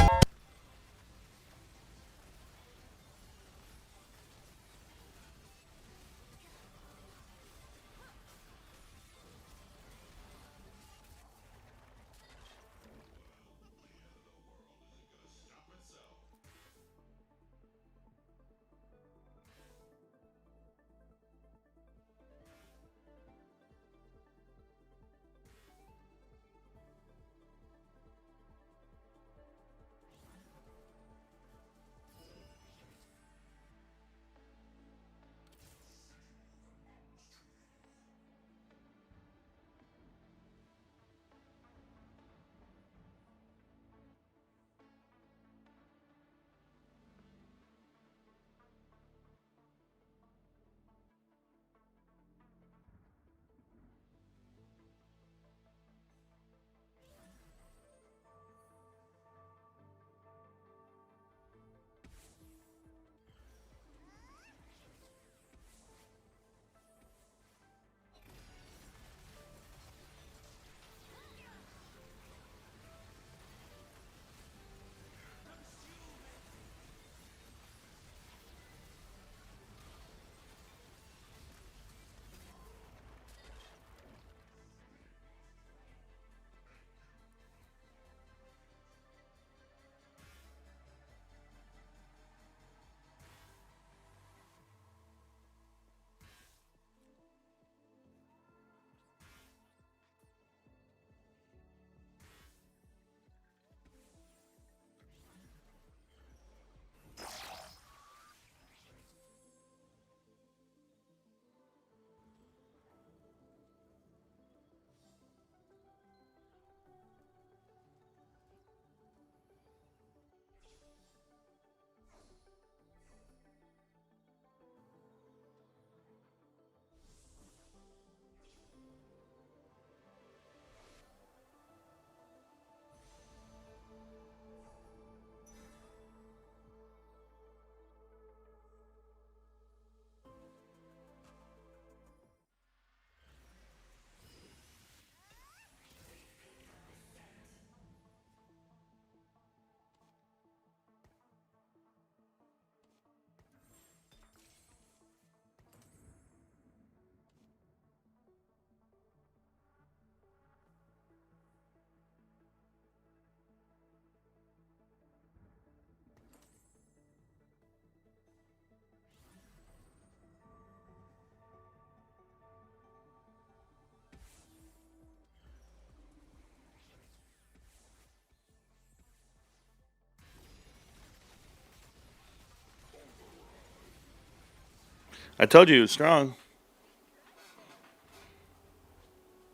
I told you he was strong.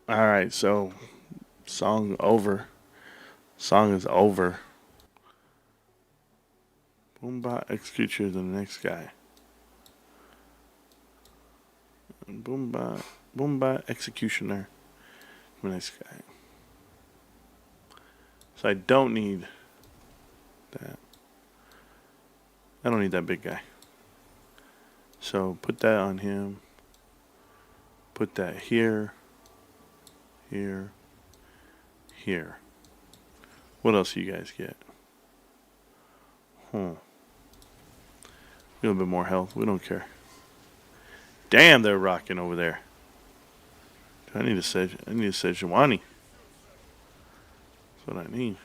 All right, so song over. Song is over. Boombot executioner the next guy. Boombot executioner the next guy. So I don't need that. I don't need that big guy. So put that on him. Put that here. Here. Here. What else do you guys get? A little bit more health. We don't care. Damn, they're rocking over there. I need a Sejuani. That's what I need.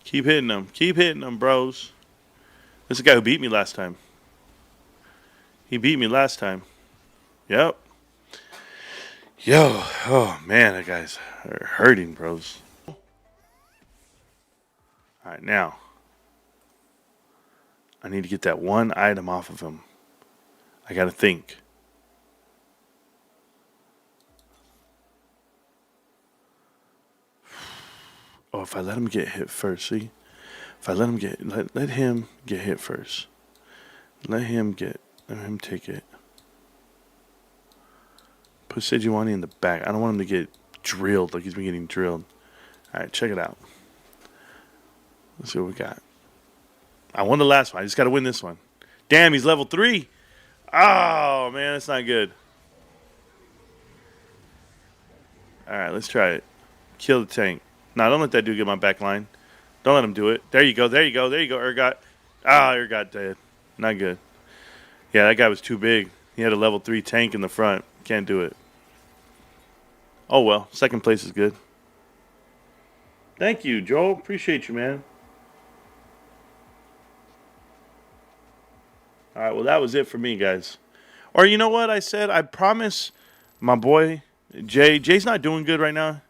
Keep hitting them. Keep hitting them, bros. This is the guy who beat me last time. He beat me last time. Yep. Yo. Oh, man. That guy's hurting, bros. Alright, now. I need to get that one item off of him. I gotta think. Oh, if I let him get hit first, see? If I let him let him get hit first. Let him take it. Put Sejuani in the back. I don't want him to get drilled like he's been getting drilled. Alright, check it out. Let's see what we got. I won the last one. I just got to win this one. Damn, he's level 3. Oh, man, that's not good. Alright, let's try it. Kill the tank. No, don't let that dude get my back line. Don't let him do it. There you go, there you go, there you go, Urgot. Ah, Urgot dead. Not good. Yeah, that guy was too big. He had a level 3 tank in the front. Can't do it. Oh, well. Second place is good. Thank you, Joel. Appreciate you, man. All right, well, that was it for me, guys. Or you know what I said? I promise my boy, Jay. Jay's not doing good right now.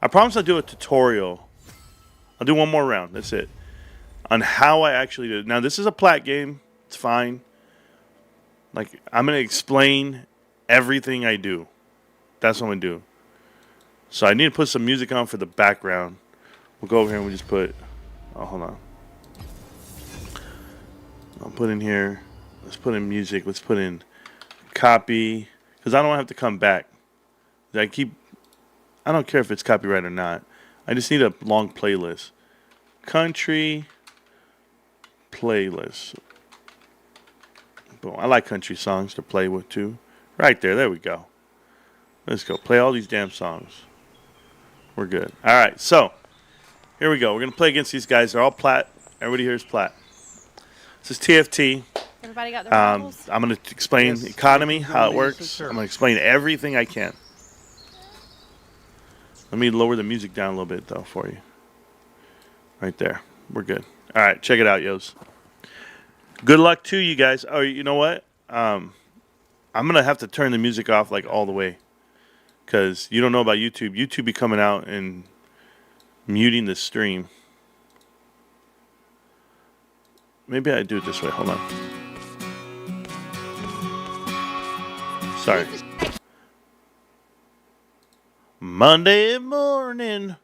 I promise I'll do a tutorial. I'll do one more round. That's it. On how I actually do it. Now, this is a plat game. It's fine. Like, I'm going to explain everything I do. That's what I'm going to do. So I need to put some music on for the background. We'll go over here and we'll just put... Oh, hold on. I'll put in here... Let's put in music. Let's put in copy. Because I don't have to come back. I don't care if it's copyright or not. I just need a long playlist. Country playlist. Boom. I like country songs to play with too. Right there. There we go. Let's go. Play all these damn songs. We're good. All right. So, here we go. We're going to play against these guys. They're all plat. Everybody here is plat. This is TFT. Everybody got their rules? I'm going to explain economy, how it works. I'm going to explain everything I can. Let me lower the music down a little bit, though, for you. Right there. We're good. All right. Check it out, yos. Good luck to you guys. Oh, you know what? I'm going to have to turn the music off, like, all the way. Because you don't know about YouTube. YouTube be coming out and muting the stream. Maybe I do it this way. Hold on. Sorry. Monday morning.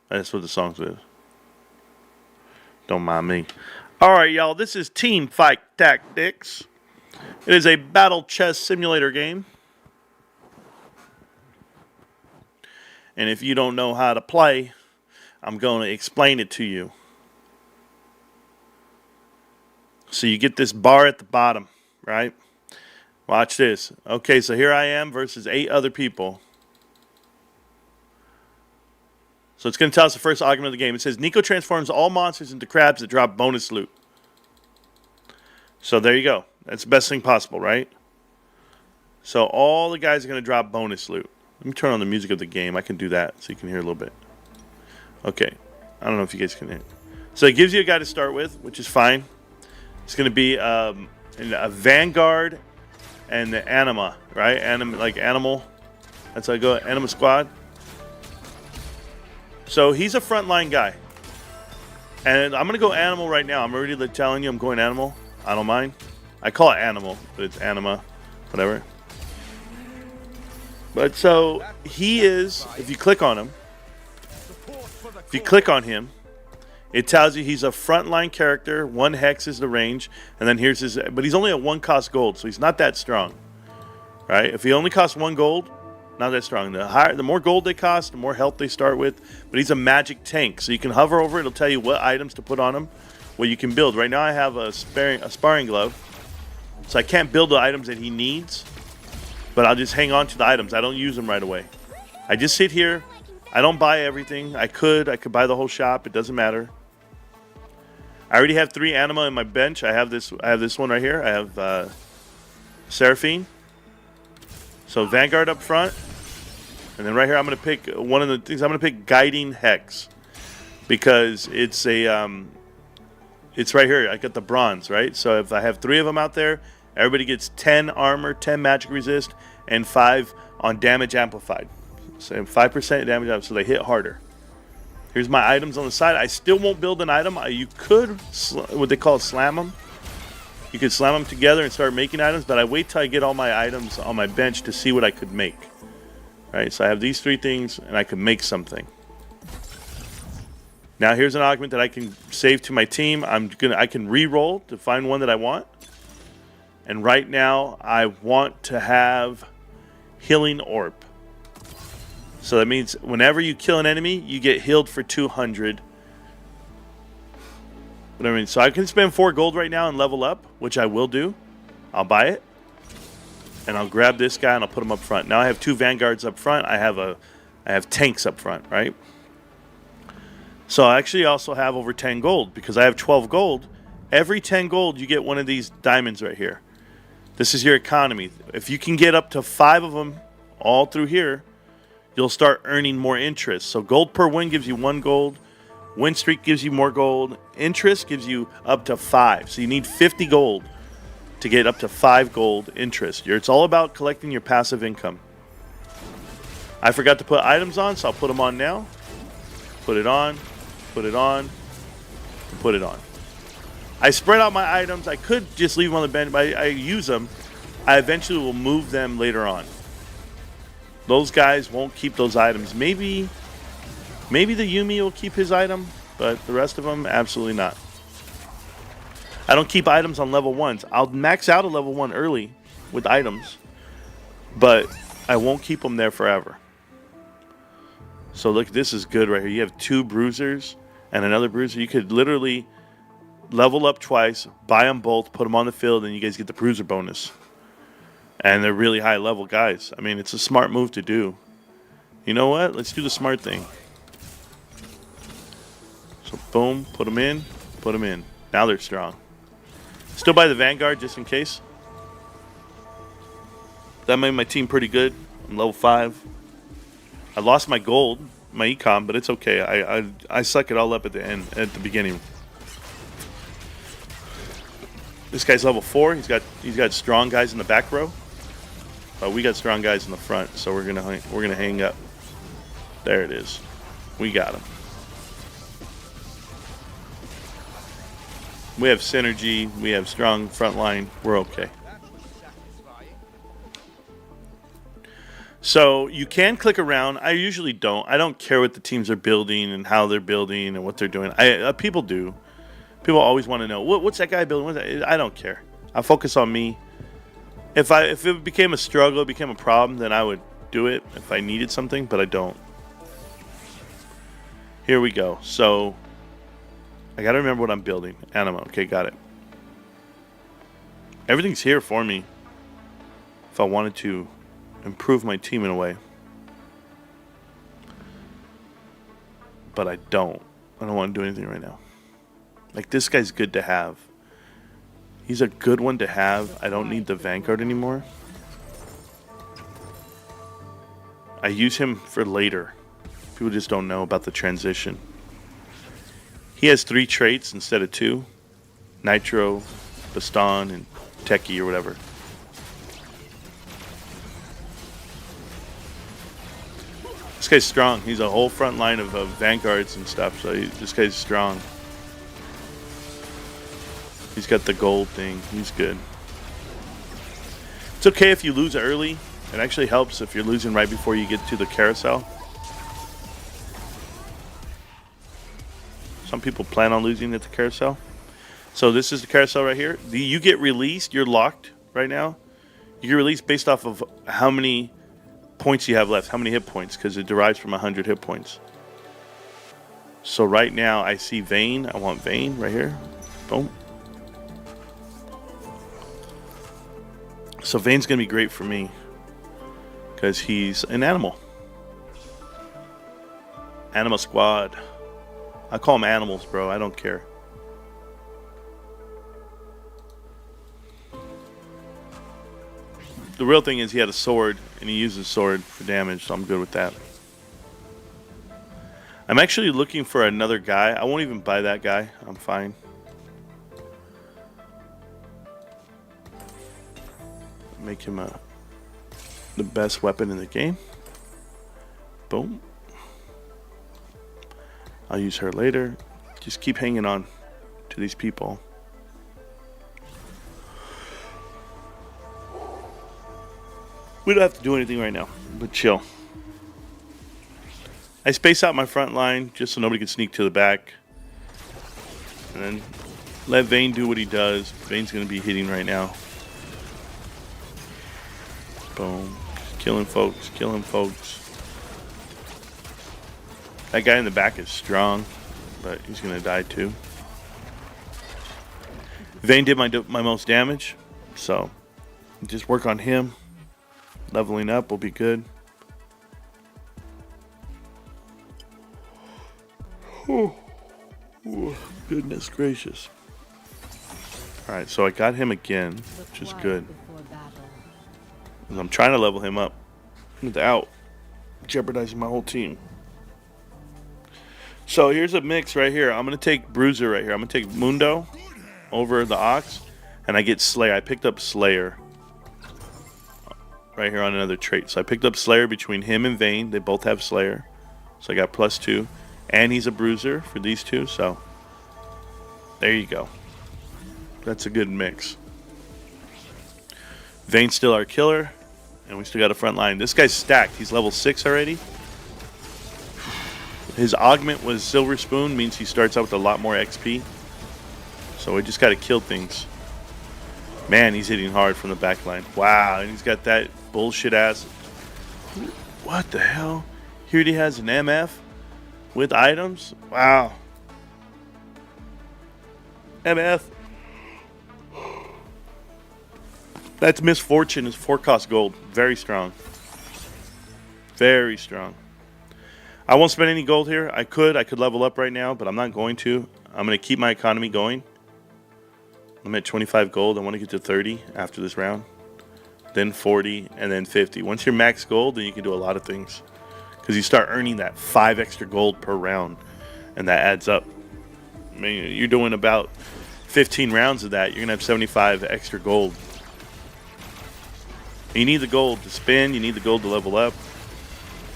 That's what the song's with. Don't mind me. All right, y'all. This is Team Fight Tactics. It is a battle chess simulator game. And if you don't know how to play, I'm going to explain it to you. So you get this bar at the bottom, right? Watch this. Okay, so here I am versus 8 other people. So it's going to tell us the first argument of the game. It says, Nico transforms all monsters into crabs that drop bonus loot. So there you go. That's the best thing possible, right? So all the guys are going to drop bonus loot. Let me turn on the music of the game. I can do that so you can hear a little bit. Okay. I don't know if you guys can hear. So it gives you a guy to start with, which is fine. It's going to be a Vanguard and the Anima, right? Like Animal. That's how I go. Anima Squad. So he's a frontline guy. And I'm going to go Animal right now. I'm already telling you I'm going Animal. I don't mind. I call it Animal, but it's Anima. Whatever. But so he is, if you click on him, it tells you he's a frontline character. 1 hex is the range, and then here's his. But he's only at 1 cost gold, so he's not that strong, right? If he only costs 1 gold, not that strong. The more gold they cost, the more health they start with. But he's a magic tank, so you can hover over. It'll tell you what items to put on him, what you can build. Right now, I have a sparring glove, so I can't build the items that he needs. But I'll just hang on to the items. I don't use them right away. I just sit here. I don't buy everything. I could buy the whole shop. It doesn't matter. I already have 3 Anima in my bench. I have this one right here. I have Seraphine. So Vanguard up front. And then right here I'm going to pick one of the things. I'm going to pick Guiding Hex. Because it's a it's right here. I got the bronze, right? So if I have 3 of them out there, everybody gets 10 armor, 10 magic resist, and 5 on damage amplified. So 5% damage amplified, so they hit harder. Here's my items on the side. I still won't build an item. You could, what they call slam them. You could slam them together and start making items, but I wait till I get all my items on my bench to see what I could make. Right, so I have these 3 things, and I can make something. Now here's an augment that I can save to my team. I can re-roll to find one that I want. And right now, I want to have Healing Orb. So that means whenever you kill an enemy, you get healed for 200. What I mean, so I can spend 4 gold right now and level up, which I will do. I'll buy it. And I'll grab this guy and I'll put him up front. Now I have 2 vanguards up front. I have tanks up front, right? So I actually also have over 10 gold because I have 12 gold. Every 10 gold, you get one of these diamonds right here. This is your economy. If you can get up to 5 of them all through here, you'll start earning more interest. So gold per win gives you 1 gold. Win streak gives you more gold. Interest gives you up to 5. So you need 50 gold to get up to 5 gold interest. It's all about collecting your passive income. I forgot to put items on, so I'll put them on now. Put it on, put it on, and put it on. I spread out my items. I could just leave them on the bench, but I use them. I eventually will move them later on. Those guys won't keep those items. Maybe the Yumi will keep his item, but the rest of them, absolutely not. I don't keep items on level 1s. I'll max out a level 1 early with items, but I won't keep them there forever. So look, this is good right here. You have 2 bruisers and another bruiser. You could literally level up twice, buy them both, put them on the field, and you guys get the bruiser bonus. And they're really high level guys. I mean, it's a smart move to do. You know what? Let's do the smart thing. So boom, put them in, put them in. Now they're strong. Still buy the Vanguard just in case. That made my team pretty good. I'm level 5. I lost my gold, my econ, but it's okay. I suck it all up at the end, at the beginning. This guy's level 4. He's got strong guys in the back row. But we got strong guys in the front, so we're gonna hang up. There it is. We got him. We have synergy. We have strong front line. We're okay. So you can click around. I usually don't. I don't care what the teams are building and how they're building and what they're doing. People do. People always want to know what's that guy building. I don't care. I focus on me. If it became a struggle, it became a problem, then I would do it if I needed something, but I don't. Here we go. So I got to remember what I'm building. Anima. Okay, got it. Everything's here for me if I wanted to improve my team in a way. But I don't. I don't want to do anything right now. Like, this guy's good to have. He's a good one to have. I don't need the Vanguard anymore. I use him for later. People just don't know about the transition. He has 3 traits instead of 2. Nitro, Baston, and Techie or whatever. This guy's strong. He's a whole front line of Vanguards and stuff, so this guy's strong. He's got the gold thing. He's good. It's okay if you lose early. It actually helps if you're losing right before you get to the carousel. Some people plan on losing at the carousel. So this is the carousel right here. You get released. You're locked right now. You get released based off of how many points you have left. How many hit points. Because it derives from 100 hit points. So right now I see Vayne. I want Vayne right here. Boom. So Vayne's going to be great for me. Because he's an animal. Animal squad. I call them animals, bro. I don't care. The real thing is he had a sword, and he uses sword for damage, so I'm good with that. I'm actually looking for another guy. I won't even buy that guy. I'm fine. Make him the best weapon in the game. Boom. I'll use her later. Just keep hanging on to these people. We don't have to do anything right now, but chill. I space out my front line just so nobody can sneak to the back. And then let Vayne do what he does. Vayne's going to be hitting right now. Boom. Killing folks. Killing folks. That guy in the back is strong, but he's going to die too. Vayne did my most damage, so just work on him. Leveling up will be good. Oh, goodness gracious. Alright, so I got him again, which is good. I'm trying to level him up without jeopardizing my whole team. So here's a mix right here. I'm going to take Bruiser right here. I'm going to take Mundo over the Ox, and I get Slayer. I picked up Slayer right here on another trait. So I picked up Slayer between him and Vayne. They both have Slayer. So I got +2. And he's a Bruiser for these two. So there you go. That's a good mix. Vayne's still our killer. And we still got a front line. This guy's stacked. He's level 6 already. His augment was Silver Spoon. Means he starts out with a lot more XP. So we just got to kill things. Man, he's hitting hard from the back line. Wow, and he's got that bullshit ass. What the hell? Here he has an MF with items. Wow. MF. That's Misfortune. Is 4-cost gold. Very strong. Very strong. I won't spend any gold here. I could level up right now, but I'm not going to. I'm going to keep my economy going. I'm at 25 gold. I want to get to 30 after this round. Then 40, and then 50. Once you're max gold, then you can do a lot of things. Because you start earning that 5 extra gold per round. And that adds up. I mean, you're doing about 15 rounds of that. You're going to have 75 extra gold. You need the gold to spin. You need the gold to level up.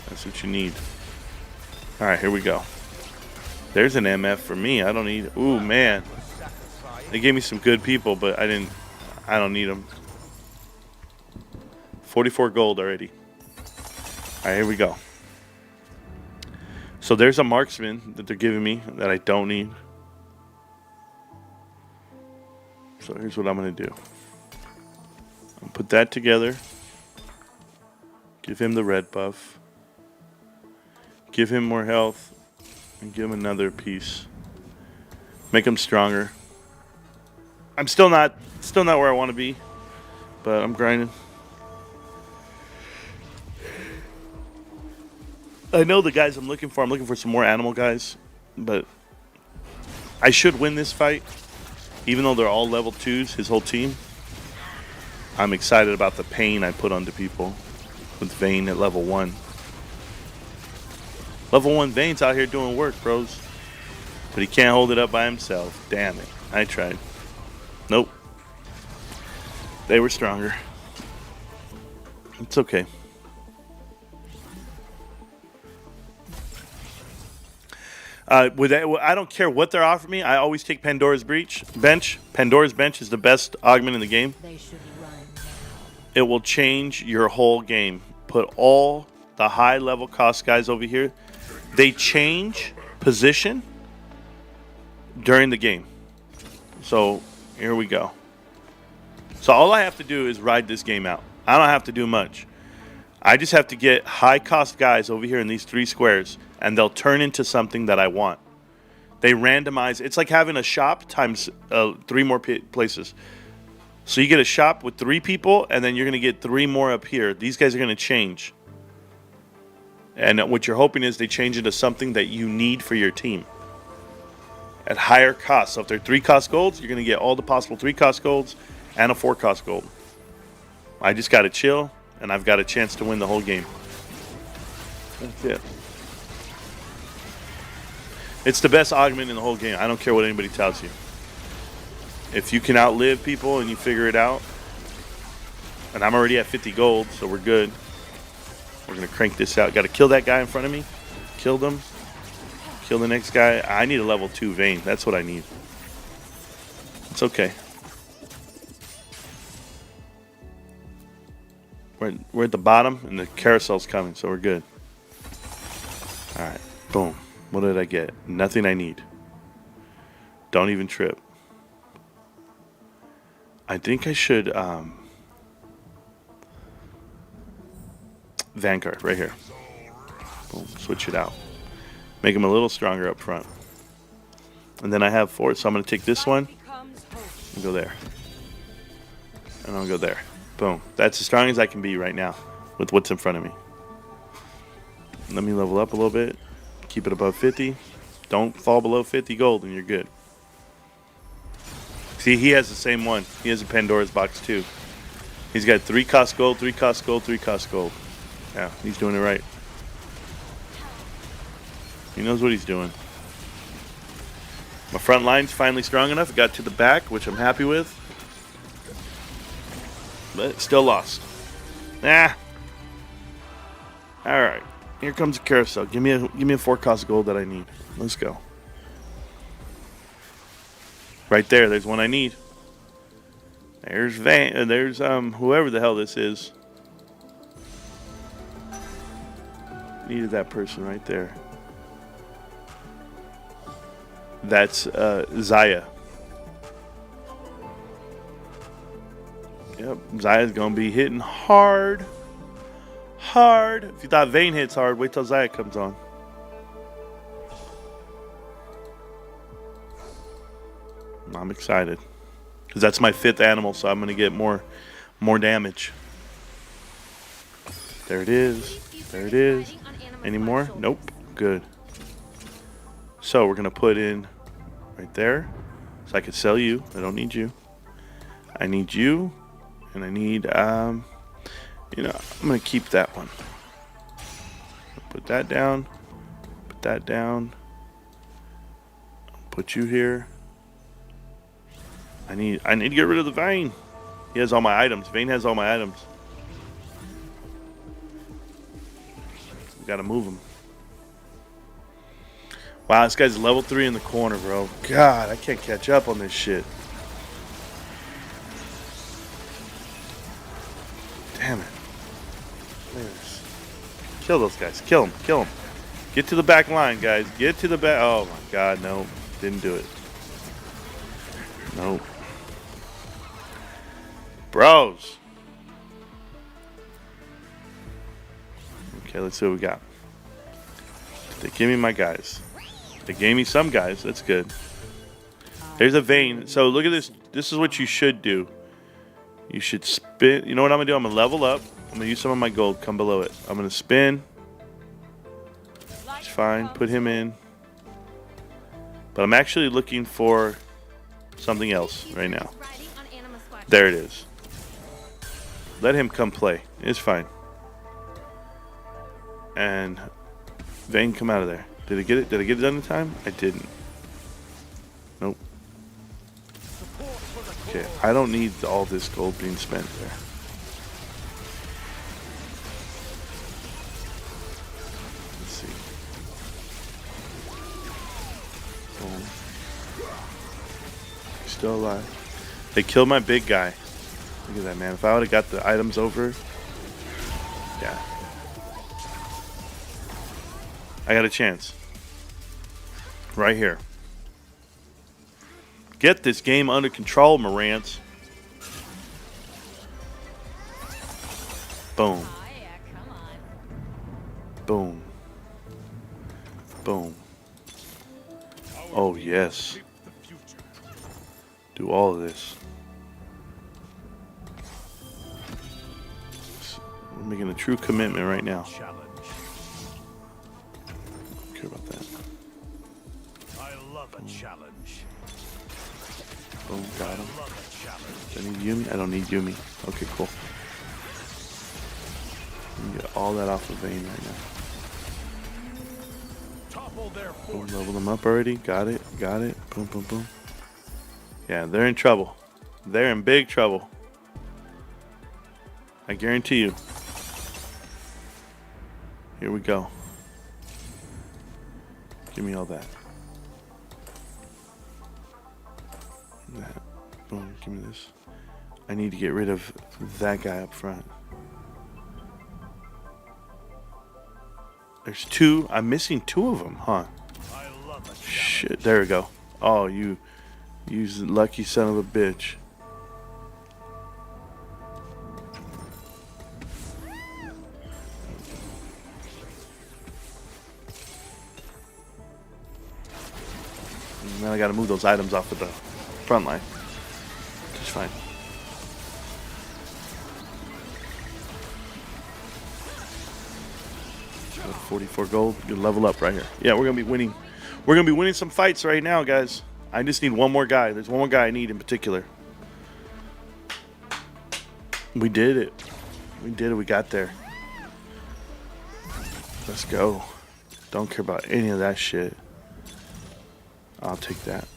That's what you need. Alright, here we go. There's an MF for me. I don't need... Ooh, man. They gave me some good people, but I don't need them. 44 gold already. Alright, here we go. So there's a marksman that they're giving me that I don't need. So here's what I'm going to do. I'll put that together. Give him the red buff. Give him more health. And give him another piece. Make him stronger. I'm still not where I want to be. But I'm grinding. I know the guys I'm looking for. I'm looking for some more animal guys. But I should win this fight. Even though they're all level 2s, his whole team. I'm excited about the pain I put onto people with Vayne at level 1. Level 1 Vayne's out here doing work, bros. But he can't hold it up by himself. Damn it. I tried. Nope. They were stronger. It's okay. I don't care what they're offering me. I always take Pandora's Bench. Pandora's Bench is the best augment in the game. It will change your whole game. Put all the high level cost guys over here. They change position during the game. So here we go. So all I have to do is ride this game out. I don't have to do much. I just have to get high cost guys over here in these 3 squares, and they'll turn into something that I want. They randomize. It's like having a shop times 3 more places. So you get a shop with 3 people, and then you're going to get 3 more up here. These guys are going to change. And what you're hoping is they change into something that you need for your team at higher cost. So if they're 3-cost golds, you're going to get all the possible 3-cost golds and a 4-cost gold. I just got to chill, and I've got a chance to win the whole game. That's it. It's the best augment in the whole game. I don't care what anybody tells you. If you can outlive people and you figure it out, and I'm already at 50 gold, so we're good. We're going to crank this out. Got to kill that guy in front of me. Killed him. Kill the next guy. I need a level 2 Vayne. That's what I need. It's okay. We're at the bottom, and the carousel's coming, so we're good. Alright, boom. What did I get? Nothing I need. Don't even trip. I think I should, Vanguard, right here. Boom, switch it out. Make him a little stronger up front. And then I have 4, so I'm going to take this one and go there. And I'll go there. Boom. That's as strong as I can be right now with what's in front of me. Let me level up a little bit. Keep it above 50. Don't fall below 50 gold and you're good. See, he has the same one. He has a Pandora's box too. He's got 3 cost gold, 3 cost gold, 3 cost gold. Yeah, he's doing it right. He knows what he's doing. My front line's finally strong enough. It got to the back, which I'm happy with. But still lost. Nah. Alright. Here comes a carousel. Give me a 4 cost gold that I need. Let's go. Right there, there's one I need. There's there's whoever the hell this is. Needed that person right there. That's Zaya. Yep, Zaya's gonna be hitting hard. Hard. If you thought Vayne hits hard, wait till Zaya comes on. I'm excited. Because that's my 5th animal, so I'm gonna get more damage. There it is. There it is. Any more? Nope. Good. So we're gonna put in right there. So I can sell you. I don't need you. I need you. And I need you know, I'm gonna keep that one. Put that down. Put that down. Put you here. I need to get rid of the Vayne. He has all my items. Vayne has all my items. We gotta move him. Wow, this guy's level 3 in the corner, bro. God, I can't catch up on this shit. Damn it. Look at this. Kill those guys. Kill them. Kill them. Get to the back line, guys. Get to the back. Oh, my God. No. Didn't do it. Nope. Bros. Okay, let's see what we got. They give me my guys. They gave me some guys. That's good. There's a Vayne. So look at this. This is what you should do. You should spin. You know what I'm going to do? I'm going to level up. I'm going to use some of my gold. Come below it. I'm going to spin. It's fine. Put him in. But I'm actually looking for something else right now. There it is. Let him come play. It's fine. And Vayne, come out of there. Did I get it? Did I get it done in time? I didn't. Nope. Okay, I don't need all this gold being spent there. Let's see. Boom. He's still alive. They killed my big guy. Look at that, man. If I would have got the items over, yeah. I got a chance. Right here. Get this game under control, Marantz. Boom. Boom. Boom. Oh, yes. Do all of this. We're making a true commitment right now. Don't care about that. I love a challenge. Boom, got him. Do I need Yumi? I don't need Yumi. Okay, cool. Let me get all that off of Vayne right now. Boom, level them up already. Got it. Got it. Boom, boom, boom. Yeah, they're in trouble. They're in big trouble. I guarantee you. Here we go. Give me all that. That. Boom. Give me this. I need to get rid of that guy up front. There's two. I'm missing two of them, huh? I love a challenge. Shit. There we go. Oh, you lucky son of a bitch. Now I gotta move those items off of the front line. Just fine. Got 44 gold. Good level up right here. Yeah, we're gonna be winning. We're gonna be winning some fights right now, guys. I just need one more guy. There's one more guy I need in particular. We did it. We did it. We got there. Let's go. Don't care about any of that shit. I'll take that.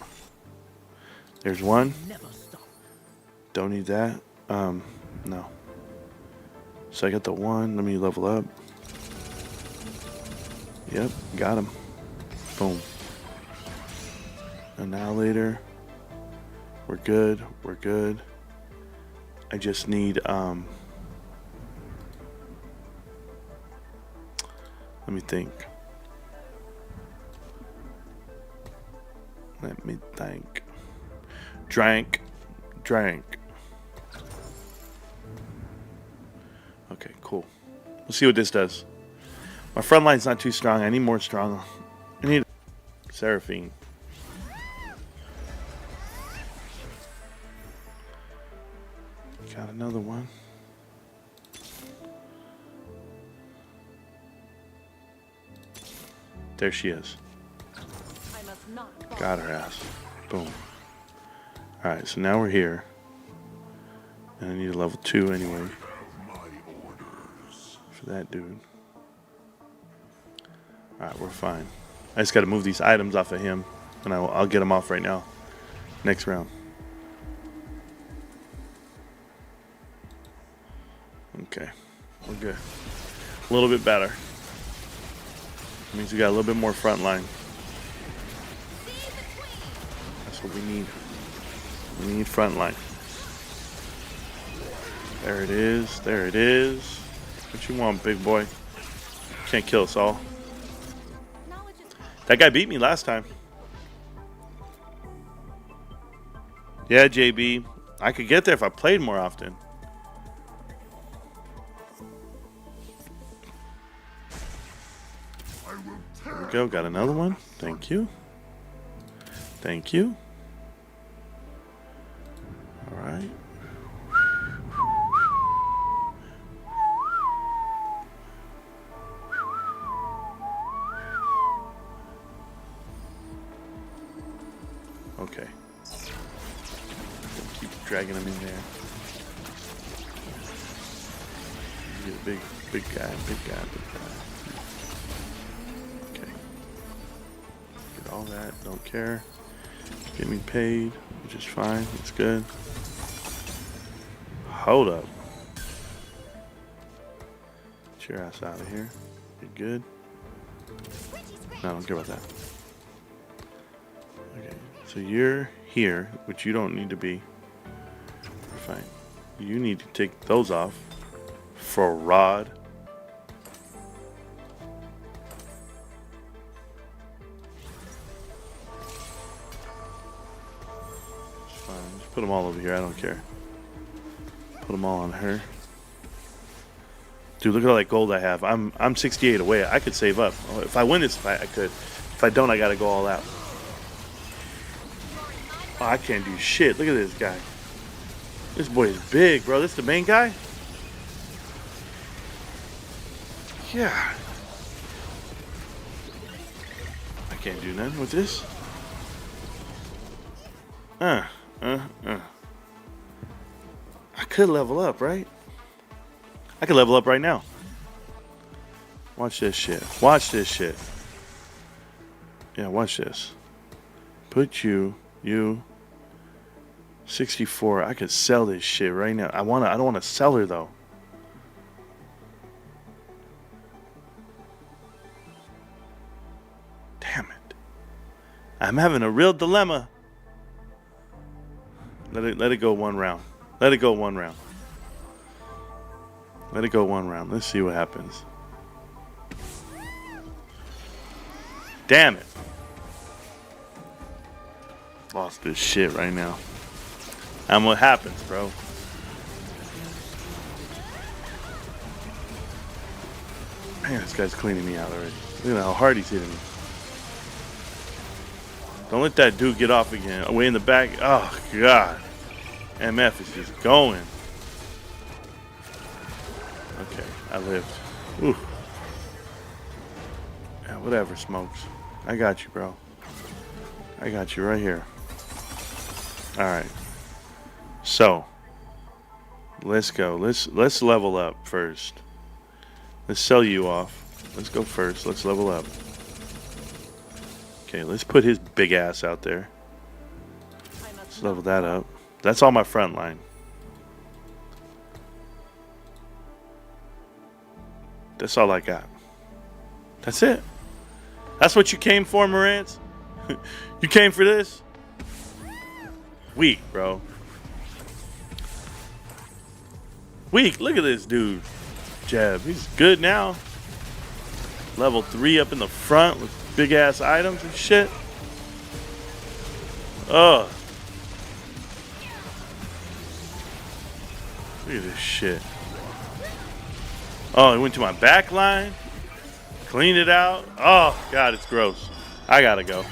There's one. Don't need that. No. So I got the one. Let me level up. Yep, got him. Boom. Annihilator. We're good. We're good. I just need let me think. Let me think. Drank. Okay, cool. We'll see what this does. My front line's not too strong. I need more strong. I need Seraphine. Got another one. There she is. Got her ass. Boom. Alright, so now we're here. And I need a level 2 anyway. For that dude. Alright, we're fine. I just gotta move these items off of him. And I'll get them off right now. Next round. Okay. We're good. A little bit better. Means we got a little bit more front line. That's what we need. We need front line. There it is. There it is. What you want, big boy? Can't kill us all. That guy beat me last time. Yeah, JB. I could get there if I played more often. There we go. Got another one. Thank you. Thank you. All right. Okay. Keep dragging him in there. Get a big guy, big guy. Okay. Get all that. Don't care. Get me paid, which is fine. It's good. Hold up. Get your ass out of here. You're good. No, I don't care about that. Okay, so you're here, which you don't need to be. Fine. You need to take those off for a rod. It's fine. Just put them all over here. I don't care. Put them all on her. Dude, look at all that gold I have. I'm 68 away. I could save up. If I win this fight, I could. If I don't, I gotta go all out. Oh, I can't do shit. Look at this guy. This boy is big, bro. This is the main guy? Yeah. I can't do nothing with this. I could level up, right? I could level up right now. Watch this shit. Watch this shit. Yeah, watch this. Put you 64. I could sell this shit right now. I don't want to sell her though. Damn it. I'm having a real dilemma. Let it go one round. Let it go one round. Let it go one round. Let's see what happens. Damn it. Lost this shit right now. And what happens, bro? Man, this guy's cleaning me out already. Look at how hard he's hitting me. Don't let that dude get off again. Way in the back. Oh, God. MF is just going. Okay, I lived. Ooh. Yeah, whatever, Smokes. I got you, bro. I got you right here. All right. So, let's go. Let's level up first. Let's sell you off. Let's go first. Let's level up. Okay, let's put his big ass out there. Let's level that up. That's all my front line. That's all I got. That's it. That's what you came for, Marantz? You came for this? Weak, bro. Weak. Look at this dude. Jab. He's good now. Level 3 up in the front with big ass items and shit. Ugh. Look at this shit. Oh, it went to my back line. Cleaned it out. Oh, God, it's gross. I gotta go.